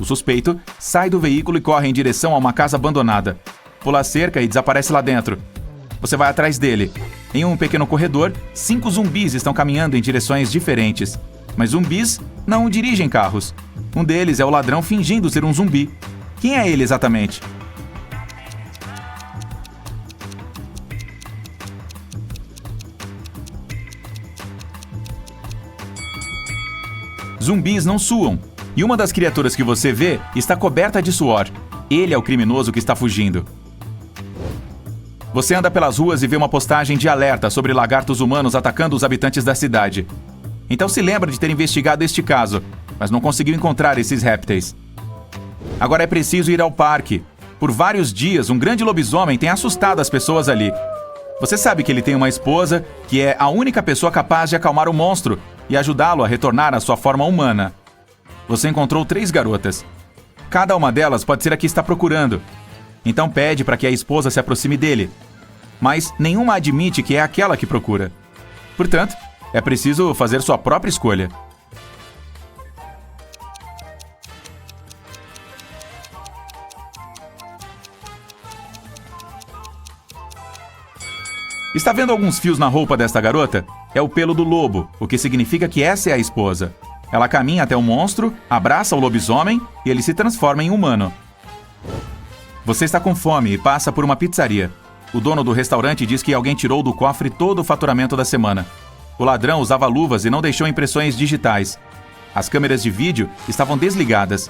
O suspeito sai do veículo e corre em direção a uma casa abandonada. Pula a cerca e desaparece lá dentro. Você vai atrás dele. Em um pequeno corredor, 5 zumbis estão caminhando em direções diferentes. Mas zumbis não dirigem carros. Um deles é o ladrão fingindo ser um zumbi. Quem é ele exatamente? Zumbis não suam, e uma das criaturas que você vê está coberta de suor. Ele é o criminoso que está fugindo. Você anda pelas ruas e vê uma postagem de alerta sobre lagartos humanos atacando os habitantes da cidade. Então se lembra de ter investigado este caso, mas não conseguiu encontrar esses répteis. Agora é preciso ir ao parque. Por vários dias, um grande lobisomem tem assustado as pessoas ali. Você sabe que ele tem uma esposa, que é a única pessoa capaz de acalmar o monstro e ajudá-lo a retornar à sua forma humana. Você encontrou 3 garotas. Cada uma delas pode ser a que está procurando. Então pede para que a esposa se aproxime dele. Mas nenhuma admite que é aquela que procura. Portanto, é preciso fazer sua própria escolha. Está vendo alguns fios na roupa desta garota? É o pelo do lobo, o que significa que essa é a esposa. Ela caminha até o monstro, abraça o lobisomem e ele se transforma em humano. Você está com fome e passa por uma pizzaria. O dono do restaurante diz que alguém tirou do cofre todo o faturamento da semana. O ladrão usava luvas e não deixou impressões digitais. As câmeras de vídeo estavam desligadas.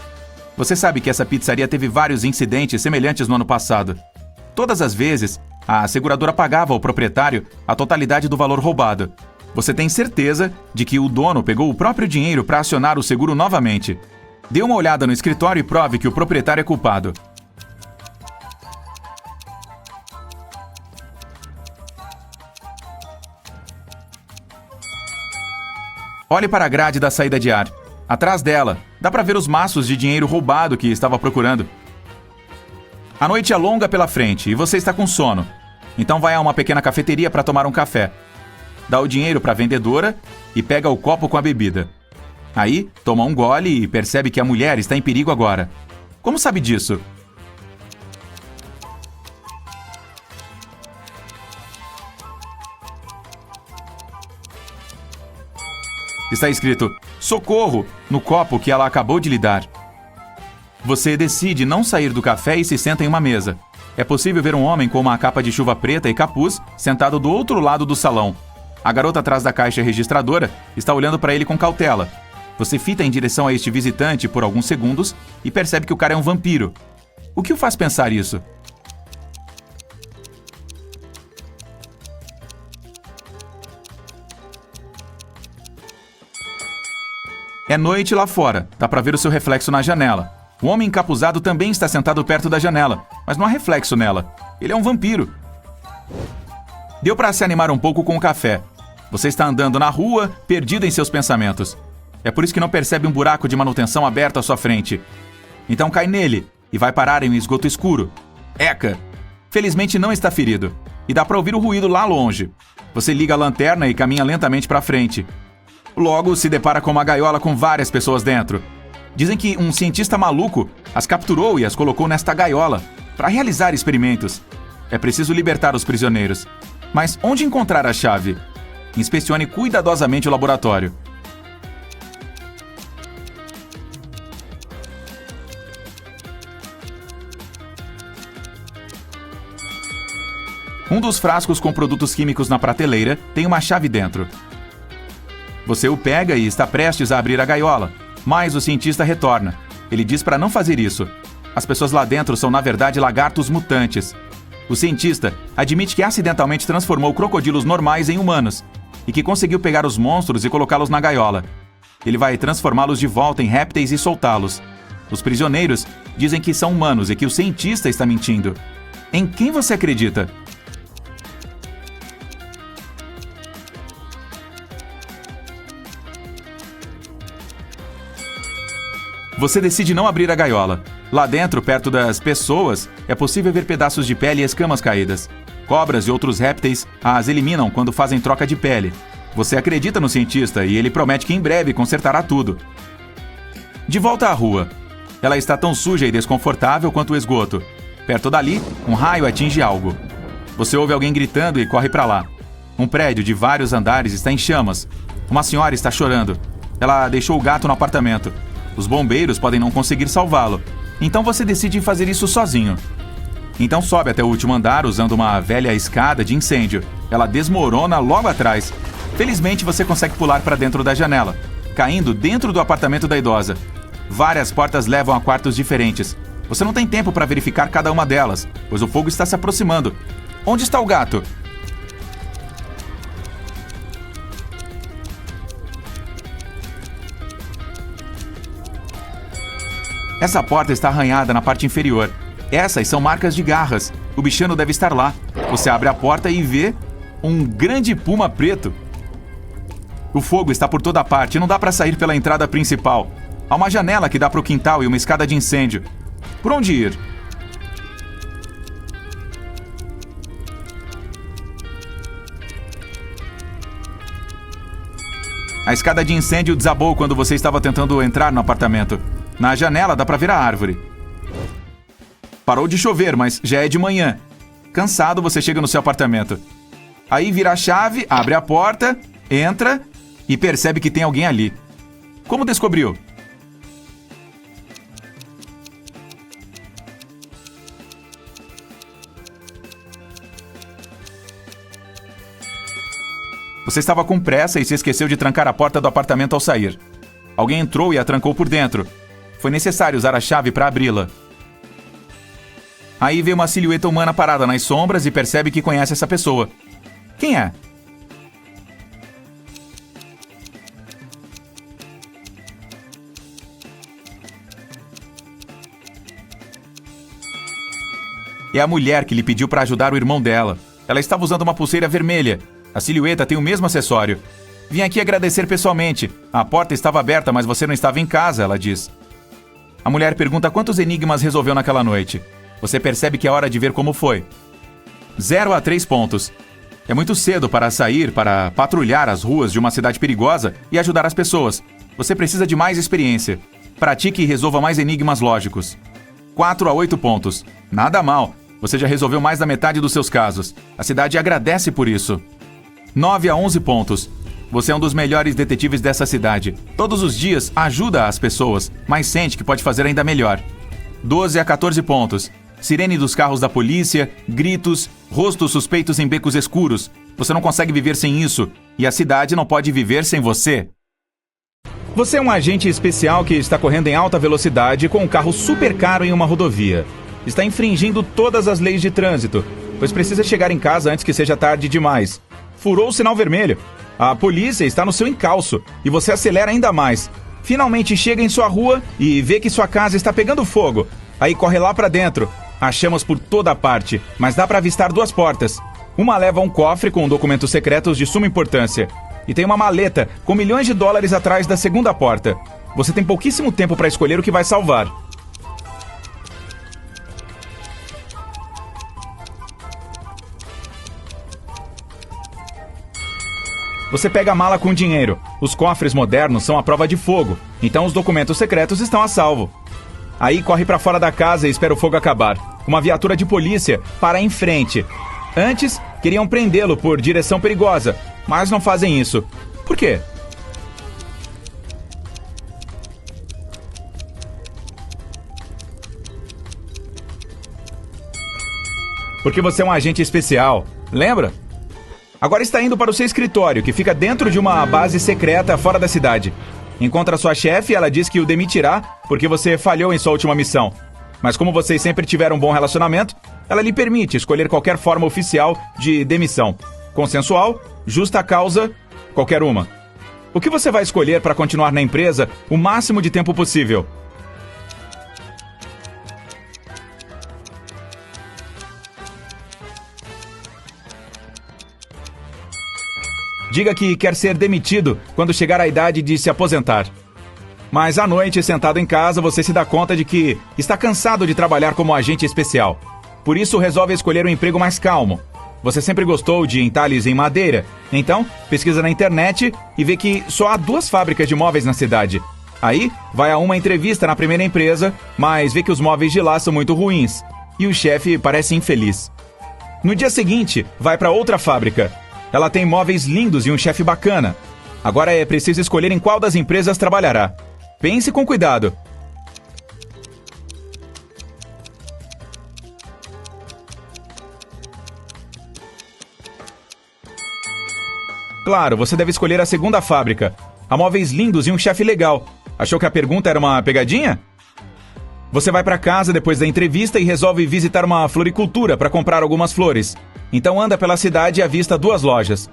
Você sabe que essa pizzaria teve vários incidentes semelhantes no ano passado. Todas as vezes, a seguradora pagava ao proprietário a totalidade do valor roubado. Você tem certeza de que o dono pegou o próprio dinheiro para acionar o seguro novamente. Dê uma olhada no escritório e prove que o proprietário é culpado. Olhe para a grade da saída de ar. Atrás dela, dá para ver os maços de dinheiro roubado que estava procurando. A noite é longa pela frente e você está com sono. Então vai a uma pequena cafeteria para tomar um café. Dá o dinheiro para a vendedora e pega o copo com a bebida. Aí, toma um gole e percebe que a mulher está em perigo agora. Como sabe disso? Está escrito "Socorro" no copo que ela acabou de lhe dar. Você decide não sair do café e se senta em uma mesa. É possível ver um homem com uma capa de chuva preta e capuz sentado do outro lado do salão. A garota atrás da caixa registradora está olhando para ele com cautela. Você fita em direção a este visitante por alguns segundos e percebe que o cara é um vampiro. O que o faz pensar isso? É noite lá fora, dá para ver o seu reflexo na janela. O homem encapuzado também está sentado perto da janela, mas não há reflexo nela. Ele é um vampiro. Deu para se animar um pouco com o café. Você está andando na rua, perdido em seus pensamentos. É por isso que não percebe um buraco de manutenção aberto à sua frente. Então cai nele e vai parar em um esgoto escuro. Eca! Felizmente não está ferido. E dá para ouvir o ruído lá longe. Você liga a lanterna e caminha lentamente para frente. Logo se depara com uma gaiola com várias pessoas dentro. Dizem que um cientista maluco as capturou e as colocou nesta gaiola para realizar experimentos. É preciso libertar os prisioneiros. Mas onde encontrar a chave? Inspecione cuidadosamente o laboratório. Um dos frascos com produtos químicos na prateleira tem uma chave dentro. Você o pega e está prestes a abrir a gaiola, mas o cientista retorna. Ele diz para não fazer isso. As pessoas lá dentro são, na verdade, lagartos mutantes. O cientista admite que acidentalmente transformou crocodilos normais em humanos e que conseguiu pegar os monstros e colocá-los na gaiola. Ele vai transformá-los de volta em répteis e soltá-los. Os prisioneiros dizem que são humanos e que o cientista está mentindo. Em quem você acredita? Você decide não abrir a gaiola. Lá dentro, perto das pessoas, é possível ver pedaços de pele e escamas caídas. Cobras e outros répteis as eliminam quando fazem troca de pele. Você acredita no cientista e ele promete que em breve consertará tudo. De volta à rua. Ela está tão suja e desconfortável quanto o esgoto. Perto dali, um raio atinge algo. Você ouve alguém gritando e corre para lá. Um prédio de vários andares está em chamas. Uma senhora está chorando. Ela deixou o gato no apartamento. Os bombeiros podem não conseguir salvá-lo. Então você decide fazer isso sozinho. Então sobe até o último andar usando uma velha escada de incêndio. Ela desmorona logo atrás. Felizmente você consegue pular para dentro da janela. caindo dentro do apartamento da idosa. Várias portas levam a quartos diferentes. Você não tem tempo para verificar cada uma delas, pois o fogo está se aproximando. Onde está o gato? Essa porta está arranhada na parte inferior. Essas são marcas de garras. O bichano deve estar lá. Você abre a porta e vê um grande puma preto. O fogo está por toda parte e não dá para sair pela entrada principal. Há uma janela que dá para o quintal e uma escada de incêndio. Por onde ir? A escada de incêndio desabou quando você estava tentando entrar no apartamento. Na janela dá para ver a árvore. Parou de chover, mas já é de manhã. Cansado, você chega no seu apartamento. Aí vira a chave, abre a porta, entra e percebe que tem alguém ali. Como descobriu? Você estava com pressa e se esqueceu de trancar a porta do apartamento ao sair. Alguém entrou e a trancou por dentro. Foi necessário usar a chave para abri-la. Aí vê uma silhueta humana parada nas sombras e percebe que conhece essa pessoa. Quem é? É a mulher que lhe pediu para ajudar o irmão dela. Ela estava usando uma pulseira vermelha. A silhueta tem o mesmo acessório. Vim aqui agradecer pessoalmente. A porta estava aberta, mas você não estava em casa, ela diz. A mulher pergunta quantos enigmas resolveu naquela noite. Você percebe que é hora de ver como foi. 0 a 3 pontos. É muito cedo para sair, para patrulhar as ruas de uma cidade perigosa e ajudar as pessoas. Você precisa de mais experiência. Pratique e resolva mais enigmas lógicos. 4 a 8 pontos. Nada mal. Você já resolveu mais da metade dos seus casos. A cidade agradece por isso. 9 a 11 pontos. Você é um dos melhores detetives dessa cidade. Todos os dias ajuda as pessoas, mas sente que pode fazer ainda melhor. 12 a 14 pontos. Sirene dos carros da polícia, gritos, rostos suspeitos em becos escuros. Você não consegue viver sem isso, e a cidade não pode viver sem você. Você é um agente especial que está correndo em alta velocidade com um carro super caro em uma rodovia. Está infringindo todas as leis de trânsito, pois precisa chegar em casa antes que seja tarde demais. Furou o sinal vermelho. A polícia está no seu encalço e você acelera ainda mais. Finalmente chega em sua rua e vê que sua casa está pegando fogo. Aí corre lá para dentro. Há chamas por toda parte, mas dá para avistar duas portas. Uma leva um cofre com documentos secretos de suma importância. E tem uma maleta com milhões de dólares atrás da segunda porta. Você tem pouquíssimo tempo para escolher o que vai salvar. Você pega a mala com dinheiro. Os cofres modernos são a prova de fogo, então os documentos secretos estão a salvo. Aí corre para fora da casa e espera o fogo acabar. Uma viatura de polícia para em frente. Antes, queriam prendê-lo por direção perigosa, mas não fazem isso. Por quê? Porque você é um agente especial, lembra? Agora está indo para o seu escritório, que fica dentro de uma base secreta fora da cidade. Encontra sua chefe e ela diz que o demitirá porque você falhou em sua última missão. Mas como vocês sempre tiveram um bom relacionamento, ela lhe permite escolher qualquer forma oficial de demissão. Consensual, justa causa, qualquer uma. O que você vai escolher para continuar na empresa o máximo de tempo possível? Diga que quer ser demitido quando chegar a idade de se aposentar. Mas à noite, sentado em casa, você se dá conta de que está cansado de trabalhar como agente especial. Por isso, resolve escolher um emprego mais calmo. Você sempre gostou de entalhes em madeira, então pesquisa na internet e vê que só há 2 fábricas de móveis na cidade. Aí, vai a uma entrevista na primeira empresa, mas vê que os móveis de lá são muito ruins. E o chefe parece infeliz. No dia seguinte, vai para outra fábrica. Ela tem móveis lindos e um chefe bacana. Agora é preciso escolher em qual das empresas trabalhará. Pense com cuidado. Claro, você deve escolher a segunda fábrica. Há móveis lindos e um chefe legal. Achou que a pergunta era uma pegadinha? Você vai para casa depois da entrevista e resolve visitar uma floricultura para comprar algumas flores. Então anda pela cidade e avista 2 lojas.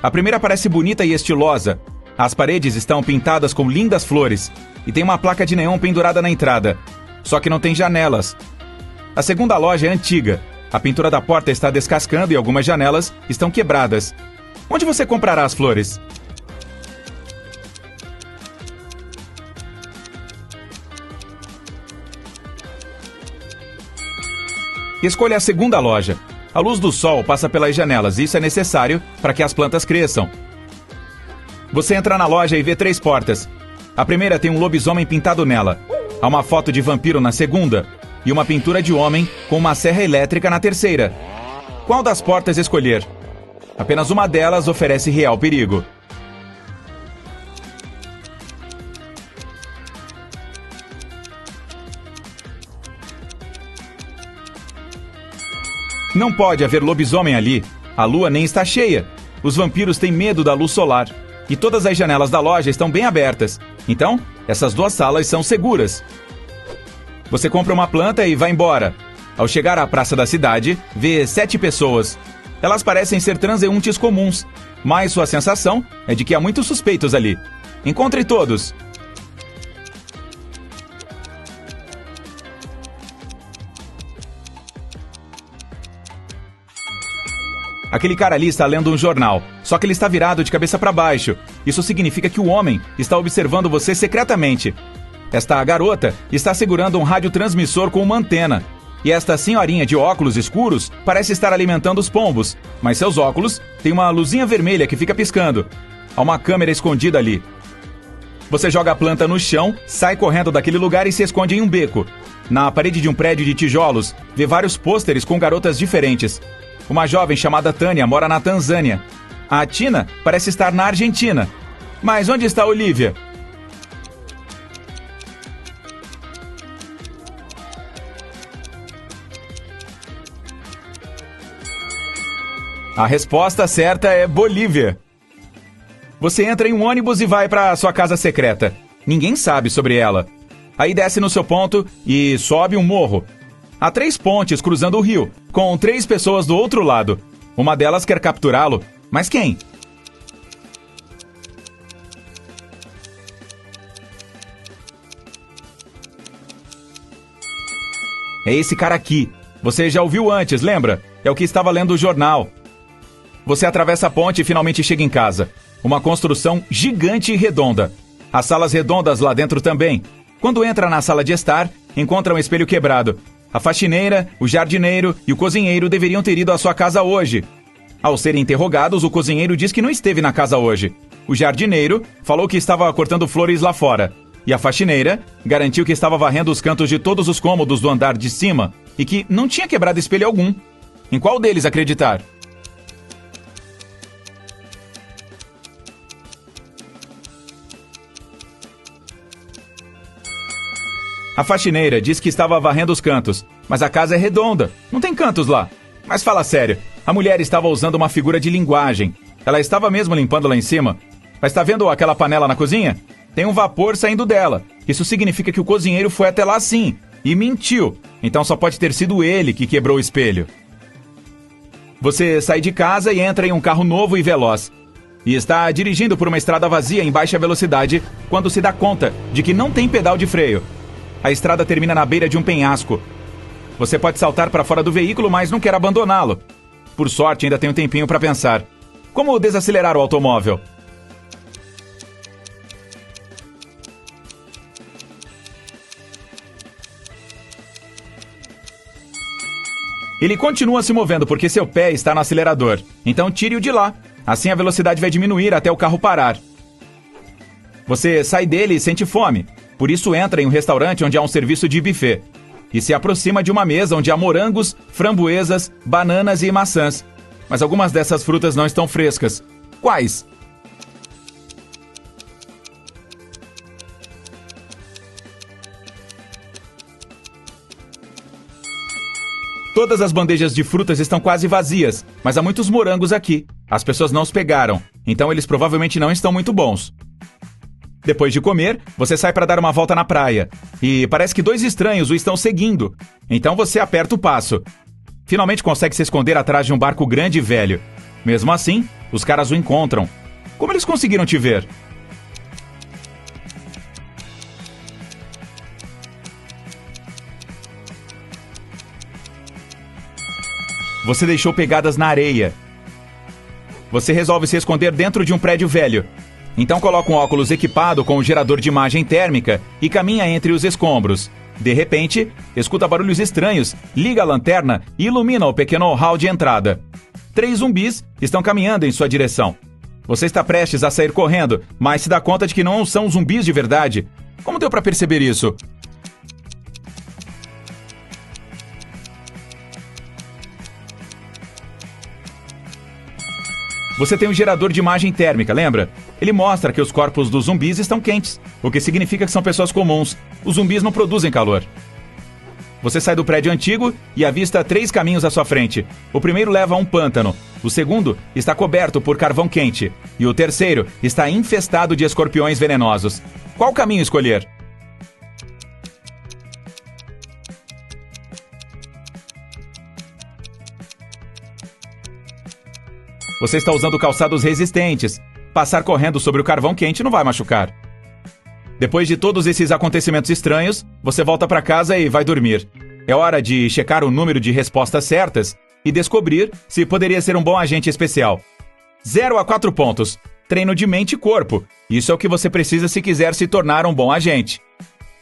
A primeira parece bonita e estilosa. As paredes estão pintadas com lindas flores e tem uma placa de neon pendurada na entrada. Só que não tem janelas. A segunda loja é antiga. A pintura da porta está descascando e algumas janelas estão quebradas. Onde você comprará as flores? Escolha a segunda loja. A luz do sol passa pelas janelas e isso é necessário para que as plantas cresçam. Você entra na loja e vê 3 portas. A primeira tem um lobisomem pintado nela. Há uma foto de vampiro na segunda e uma pintura de homem com uma serra elétrica na terceira. Qual das portas escolher? Apenas uma delas oferece real perigo. Não pode haver lobisomem ali. A lua nem está cheia. Os vampiros têm medo da luz solar. E todas as janelas da loja estão bem abertas. Então, essas 2 salas são seguras. Você compra uma planta e vai embora. Ao chegar à praça da cidade, vê 7 pessoas. Elas parecem ser transeuntes comuns, mas sua sensação é de que há muitos suspeitos ali. Encontre todos. Aquele cara ali está lendo um jornal, só que ele está virado de cabeça para baixo. Isso significa que o homem está observando você secretamente. Esta garota está segurando um radiotransmissor com uma antena. E esta senhorinha de óculos escuros parece estar alimentando os pombos, mas seus óculos têm uma luzinha vermelha que fica piscando. Há uma câmera escondida ali. Você joga a planta no chão, sai correndo daquele lugar e se esconde em um beco. Na parede de um prédio de tijolos, vê vários pôsteres com garotas diferentes. Uma jovem chamada Tânia mora na Tanzânia. A Tina parece estar na Argentina. Mas onde está a Olivia? A resposta certa é Bolívia. Você entra em um ônibus e vai para sua casa secreta. Ninguém sabe sobre ela. Aí desce no seu ponto e sobe um morro. Há 3 pontes cruzando o rio, com 3 pessoas do outro lado. Uma delas quer capturá-lo. Mas quem? É esse cara aqui. Você já ouviu antes, lembra? É o que estava lendo o jornal. Você atravessa a ponte e finalmente chega em casa. Uma construção gigante e redonda. As salas redondas lá dentro também. Quando entra na sala de estar, encontra um espelho quebrado. A faxineira, o jardineiro e o cozinheiro deveriam ter ido à sua casa hoje. Ao serem interrogados, o cozinheiro diz que não esteve na casa hoje. O jardineiro falou que estava cortando flores lá fora. E a faxineira garantiu que estava varrendo os cantos de todos os cômodos do andar de cima e que não tinha quebrado espelho algum. Em qual deles acreditar? A faxineira diz que estava varrendo os cantos, mas a casa é redonda, não tem cantos lá. Mas fala sério, a mulher estava usando uma figura de linguagem. Ela estava mesmo limpando lá em cima. Mas está vendo aquela panela na cozinha? Tem um vapor saindo dela. Isso significa que o cozinheiro foi até lá sim, e mentiu. Então só pode ter sido ele que quebrou o espelho. Você sai de casa e entra em um carro novo e veloz. E está dirigindo por uma estrada vazia em baixa velocidade quando se dá conta de que não tem pedal de freio. A estrada termina na beira de um penhasco. Você pode saltar para fora do veículo, mas não quer abandoná-lo. Por sorte, ainda tem um tempinho para pensar. Como desacelerar o automóvel? Ele continua se movendo porque seu pé está no acelerador. Então tire-o de lá. Assim a velocidade vai diminuir até o carro parar. Você sai dele e sente fome. Por isso entra em um restaurante onde há um serviço de buffet. E se aproxima de uma mesa onde há morangos, framboesas, bananas e maçãs. Mas algumas dessas frutas não estão frescas. Quais? Todas as bandejas de frutas estão quase vazias, mas há muitos morangos aqui. As pessoas não os pegaram, então eles provavelmente não estão muito bons. Depois de comer, você sai para dar uma volta na praia. E parece que 2 estranhos o estão seguindo. Então você aperta o passo. Finalmente consegue se esconder atrás de um barco grande e velho. Mesmo assim, os caras o encontram. Como eles conseguiram te ver? Você deixou pegadas na areia. Você resolve se esconder dentro de um prédio velho. Então coloca um óculos equipado com um gerador de imagem térmica e caminha entre os escombros. De repente, escuta barulhos estranhos, liga a lanterna e ilumina o pequeno hall de entrada. 3 zumbis estão caminhando em sua direção. Você está prestes a sair correndo, mas se dá conta de que não são zumbis de verdade. Como deu para perceber isso? Você tem um gerador de imagem térmica, lembra? Ele mostra que os corpos dos zumbis estão quentes, o que significa que são pessoas comuns. Os zumbis não produzem calor. Você sai do prédio antigo e avista 3 caminhos à sua frente. O primeiro leva a um pântano. O segundo está coberto por carvão quente. E o terceiro está infestado de escorpiões venenosos. Qual caminho escolher? Você está usando calçados resistentes. Passar correndo sobre o carvão quente não vai machucar. Depois de todos esses acontecimentos estranhos, você volta para casa e vai dormir. É hora de checar o número de respostas certas e descobrir se poderia ser um bom agente especial. 0 a 4 pontos. Treino de mente e corpo. Isso é o que você precisa se quiser se tornar um bom agente.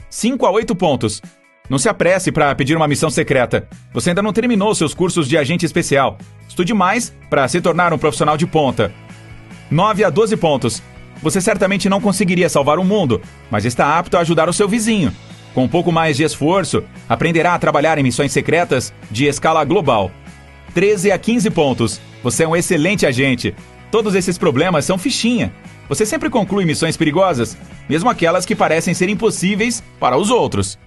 5 a 8 pontos. Não se apresse para pedir uma missão secreta. Você ainda não terminou seus cursos de agente especial. Estude mais para se tornar um profissional de ponta. 9 a 12 pontos. Você certamente não conseguiria salvar o mundo, mas está apto a ajudar o seu vizinho. Com um pouco mais de esforço, aprenderá a trabalhar em missões secretas de escala global. 13 a 15 pontos. Você é um excelente agente. Todos esses problemas são fichinha. Você sempre conclui missões perigosas, mesmo aquelas que parecem ser impossíveis para os outros.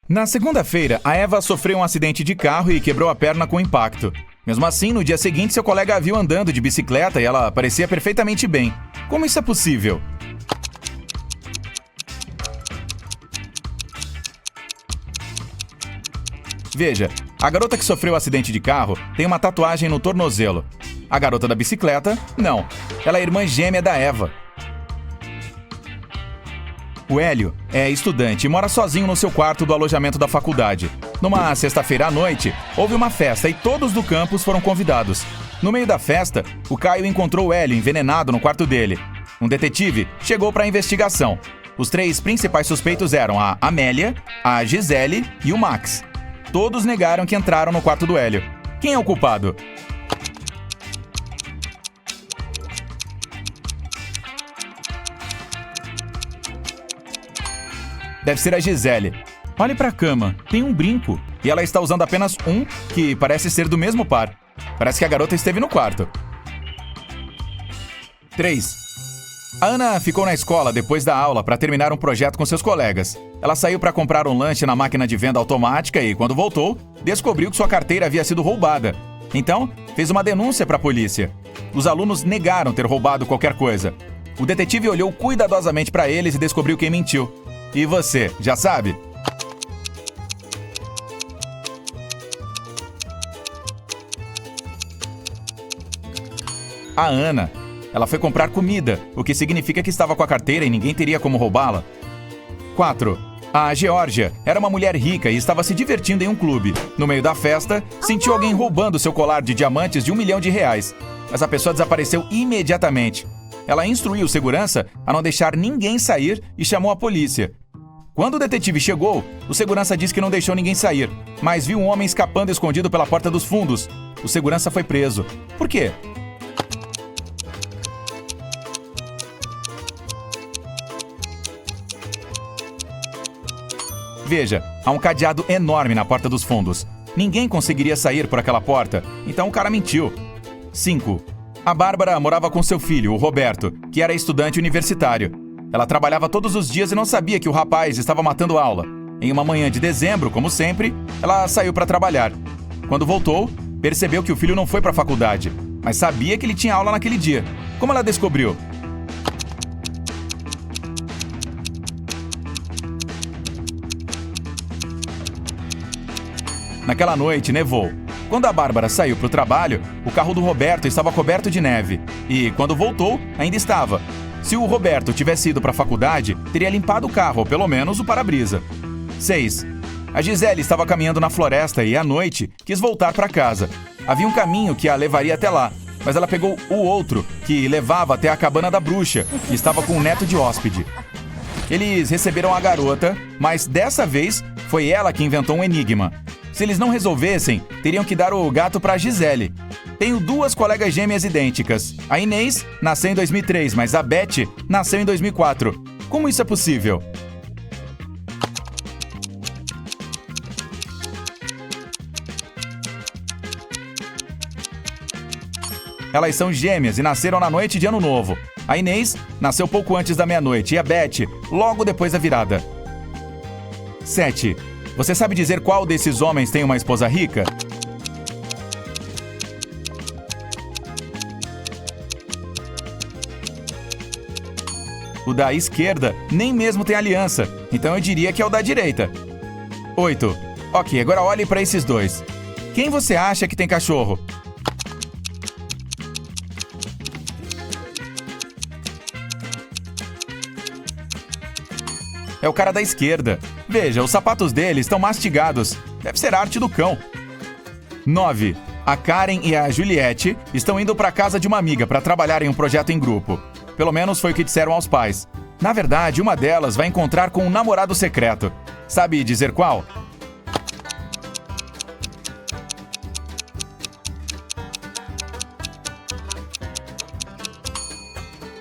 Na segunda-feira, a Eva sofreu um acidente de carro e quebrou a perna com impacto. Mesmo assim, no dia seguinte, seu colega a viu andando de bicicleta e ela parecia perfeitamente bem. Como isso é possível? Veja, a garota que sofreu o acidente de carro tem uma tatuagem no tornozelo. A garota da bicicleta, não. Ela é irmã gêmea da Eva. O Hélio é estudante e mora sozinho no seu quarto do alojamento da faculdade. Numa sexta-feira à noite, houve uma festa e todos do campus foram convidados. No meio da festa, o Caio encontrou o Hélio envenenado no quarto dele. Um detetive chegou para a investigação. Os 3 principais suspeitos eram a Amélia, a Gisele e o Max. Todos negaram que entraram no quarto do Hélio. Quem é o culpado? Deve ser a Gisele. Olhe pra cama, tem um brinco. E ela está usando apenas um, que parece ser do mesmo par. Parece que a garota esteve no quarto. 3. A Ana ficou na escola depois da aula para terminar um projeto com seus colegas. Ela saiu para comprar um lanche na máquina de venda automática e, quando voltou, descobriu que sua carteira havia sido roubada. Então, fez uma denúncia para a polícia. Os alunos negaram ter roubado qualquer coisa. O detetive olhou cuidadosamente para eles e descobriu quem mentiu. E você, já sabe? A Ana. Ela foi comprar comida, o que significa que estava com a carteira e ninguém teria como roubá-la. 4. A Geórgia era uma mulher rica e estava se divertindo em um clube. No meio da festa, sentiu alguém roubando seu colar de diamantes de R$1 milhão. Mas a pessoa desapareceu imediatamente. Ela instruiu o segurança a não deixar ninguém sair e chamou a polícia. Quando o detetive chegou, o segurança disse que não deixou ninguém sair, mas viu um homem escapando escondido pela porta dos fundos. O segurança foi preso. Por quê? Veja, há um cadeado enorme na porta dos fundos. Ninguém conseguiria sair por aquela porta, então o cara mentiu. 5. A Bárbara morava com seu filho, o Roberto, que era estudante universitário. Ela trabalhava todos os dias e não sabia que o rapaz estava matando aula. Em uma manhã de dezembro, como sempre, ela saiu para trabalhar. Quando voltou, percebeu que o filho não foi para a faculdade, mas sabia que ele tinha aula naquele dia. Como ela descobriu? Naquela noite, nevou. Quando a Bárbara saiu para o trabalho, o carro do Roberto estava coberto de neve. E, quando voltou, ainda estava. Se o Roberto tivesse ido para a faculdade, teria limpado o carro, ou pelo menos o para-brisa. 6. A Gisele estava caminhando na floresta e, à noite, quis voltar para casa. Havia um caminho que a levaria até lá, mas ela pegou o outro, que levava até a cabana da bruxa, que estava com um neto de hóspede. Eles receberam a garota, mas dessa vez foi ela que inventou um enigma. Se eles não resolvessem, teriam que dar o gato para a Gisele. Tenho 2 colegas gêmeas idênticas. A Inês nasceu em 2003, mas a Beth nasceu em 2004. Como isso é possível? Elas são gêmeas e nasceram na noite de Ano Novo. A Inês nasceu pouco antes da meia-noite e a Beth logo depois da virada. 7. Você sabe dizer qual desses homens tem uma esposa rica? O da esquerda nem mesmo tem aliança, então eu diria que é o da direita. 8. Ok, agora olhe para esses dois. Quem você acha que tem cachorro? É o cara da esquerda. Veja, os sapatos dele estão mastigados. Deve ser arte do cão. 9. A Karen e a Juliette estão indo para a casa de uma amiga para trabalhar em um projeto em grupo. Pelo menos foi o que disseram aos pais. Na verdade, uma delas vai encontrar com um namorado secreto. Sabe dizer qual?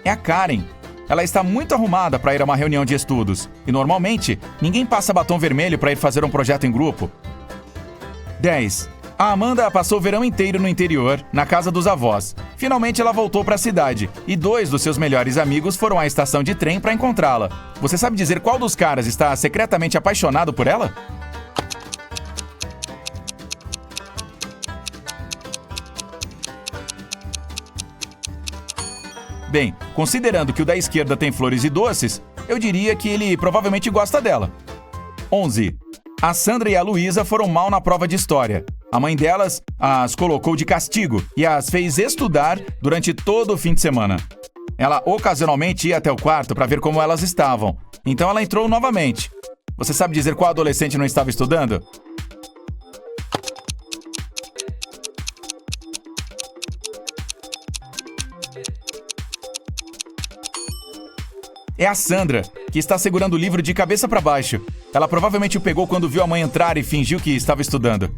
É a Karen. Ela está muito arrumada para ir a uma reunião de estudos. E normalmente, ninguém passa batom vermelho para ir fazer um projeto em grupo. 10. A Amanda passou o verão inteiro no interior, na casa dos avós. Finalmente ela voltou para a cidade. E 2 dos seus melhores amigos foram à estação de trem para encontrá-la. Você sabe dizer qual dos caras está secretamente apaixonado por ela? Bem, considerando que o da esquerda tem flores e doces, eu diria que ele provavelmente gosta dela. 11. A Sandra e a Luísa foram mal na prova de história. A mãe delas as colocou de castigo e as fez estudar durante todo o fim de semana. Ela ocasionalmente ia até o quarto para ver como elas estavam. Então ela entrou novamente. Você sabe dizer qual adolescente não estava estudando? É a Sandra, que está segurando o livro de cabeça para baixo. Ela provavelmente o pegou quando viu a mãe entrar e fingiu que estava estudando.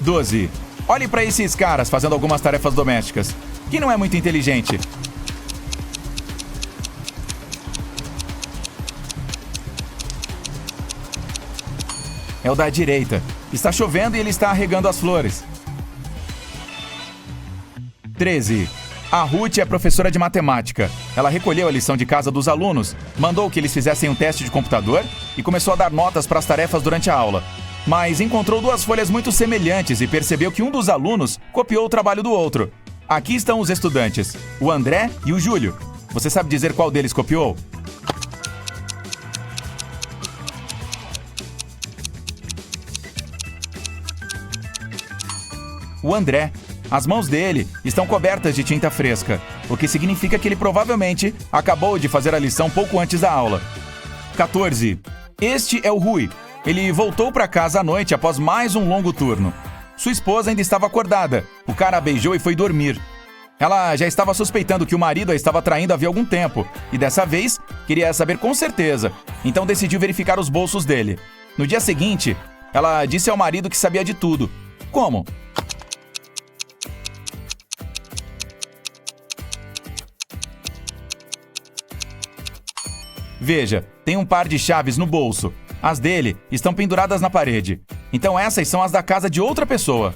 12. Olhe para esses caras fazendo algumas tarefas domésticas. Quem não é muito inteligente? É o da direita. Está chovendo e ele está regando as flores. 13. A Ruth é professora de matemática. Ela recolheu a lição de casa dos alunos, mandou que eles fizessem um teste de computador e começou a dar notas para as tarefas durante a aula. Mas encontrou 2 folhas muito semelhantes e percebeu que um dos alunos copiou o trabalho do outro. Aqui estão os estudantes, o André e o Júlio. Você sabe dizer qual deles copiou? O André. As mãos dele estão cobertas de tinta fresca, o que significa que ele provavelmente acabou de fazer a lição pouco antes da aula. 14. Este é o Rui. Ele voltou para casa à noite após mais um longo turno. Sua esposa ainda estava acordada. O cara a beijou e foi dormir. Ela já estava suspeitando que o marido a estava traindo havia algum tempo, e dessa vez queria saber com certeza, então decidiu verificar os bolsos dele. No dia seguinte, ela disse ao marido que sabia de tudo. Como? Veja, tem um par de chaves no bolso. As dele estão penduradas na parede. Então essas são as da casa de outra pessoa.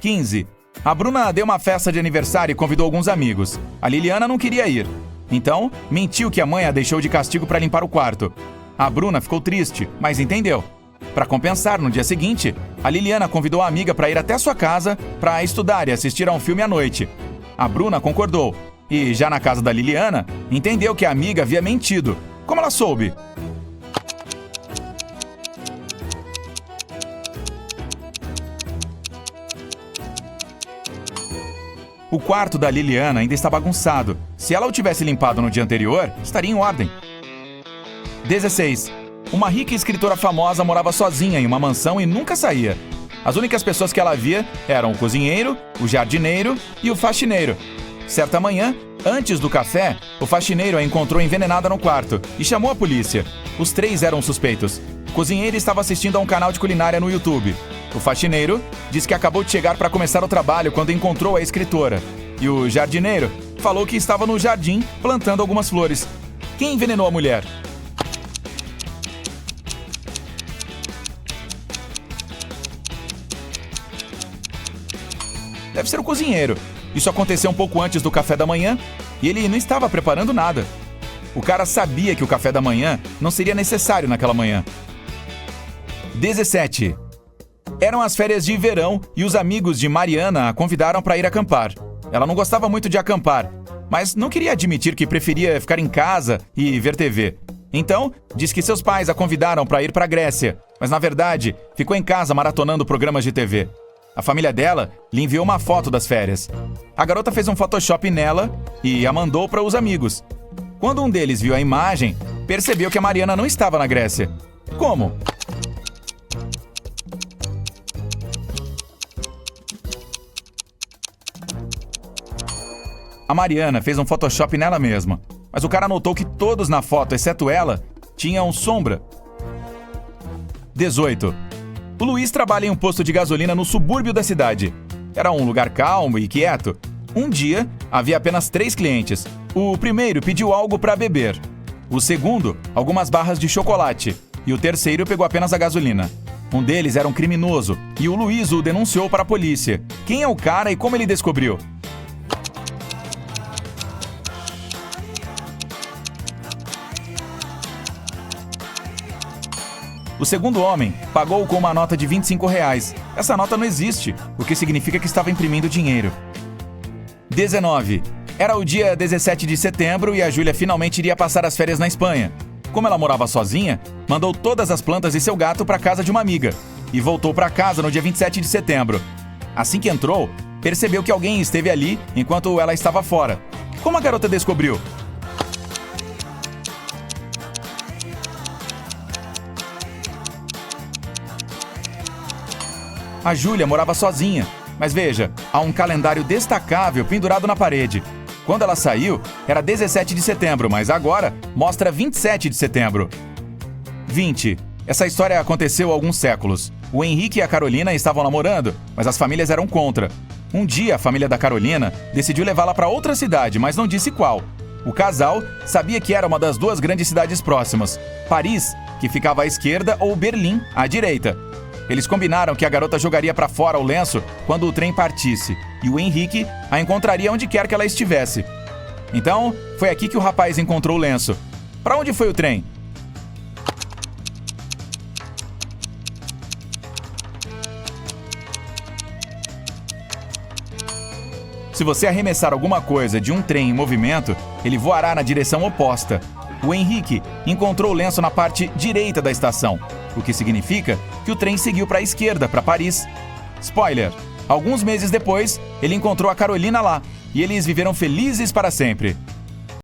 15. A Bruna deu uma festa de aniversário e convidou alguns amigos. A Liliana não queria ir. Então, mentiu que a mãe a deixou de castigo para limpar o quarto. A Bruna ficou triste, mas entendeu. Para compensar, no dia seguinte, a Liliana convidou a amiga para ir até sua casa para estudar e assistir a um filme à noite. A Bruna concordou. E, já na casa da Liliana, entendeu que a amiga havia mentido. Como ela soube? O quarto da Liliana ainda está bagunçado. Se ela o tivesse limpado no dia anterior, estaria em ordem. 16. Uma rica escritora famosa morava sozinha em uma mansão e nunca saía. As únicas pessoas que ela via eram o cozinheiro, o jardineiro e o faxineiro. Certa manhã, antes do café, o faxineiro a encontrou envenenada no quarto e chamou a polícia. Os 3 eram suspeitos. O cozinheiro estava assistindo a um canal de culinária no YouTube. O faxineiro disse que acabou de chegar para começar o trabalho quando encontrou a escritora. E o jardineiro falou que estava no jardim plantando algumas flores. Quem envenenou a mulher? Deve ser o cozinheiro. Isso aconteceu um pouco antes do café da manhã e ele não estava preparando nada. O cara sabia que o café da manhã não seria necessário naquela manhã. 17. Eram as férias de verão e os amigos de Mariana a convidaram para ir acampar. Ela não gostava muito de acampar, mas não queria admitir que preferia ficar em casa e ver TV. Então, diz que seus pais a convidaram para ir para a Grécia, mas na verdade ficou em casa maratonando programas de TV. A família dela lhe enviou uma foto das férias. A garota fez um Photoshop nela e a mandou para os amigos. Quando um deles viu a imagem, percebeu que a Mariana não estava na Grécia. Como? A Mariana fez um Photoshop nela mesma, mas o cara notou que todos na foto, exceto ela, tinham sombra. 18. O Luiz trabalha em um posto de gasolina no subúrbio da cidade. Era um lugar calmo e quieto. Um dia, havia apenas 3 clientes. O primeiro pediu algo para beber. O segundo, algumas barras de chocolate. E o terceiro pegou apenas a gasolina. Um deles era um criminoso e o Luiz o denunciou para a polícia. Quem é o cara e como ele descobriu? O segundo homem pagou com uma nota de R$25. Essa nota não existe, o que significa que estava imprimindo dinheiro. 19. Era o dia 17 de setembro e a Júlia finalmente iria passar as férias na Espanha. Como ela morava sozinha, mandou todas as plantas e seu gato para casa de uma amiga e voltou para casa no dia 27 de setembro. Assim que entrou, percebeu que alguém esteve ali enquanto ela estava fora. Como a garota descobriu? A Júlia morava sozinha, mas veja, há um calendário destacável pendurado na parede. Quando ela saiu, era 17 de setembro, mas agora mostra 27 de setembro. 20. Essa história aconteceu há alguns séculos. O Henrique e a Carolina estavam namorando, mas as famílias eram contra. Um dia, a família da Carolina decidiu levá-la para outra cidade, mas não disse qual. O casal sabia que era uma das 2 grandes cidades próximas, Paris, que ficava à esquerda, ou Berlim, à direita. Eles combinaram que a garota jogaria para fora o lenço quando o trem partisse, e o Henrique a encontraria onde quer que ela estivesse. Então, foi aqui que o rapaz encontrou o lenço. Para onde foi o trem? Se você arremessar alguma coisa de um trem em movimento, ele voará na direção oposta. O Henrique encontrou o lenço na parte direita da estação, o que significa que o trem seguiu para a esquerda, para Paris. Spoiler! Alguns meses depois, ele encontrou a Carolina lá, e eles viveram felizes para sempre.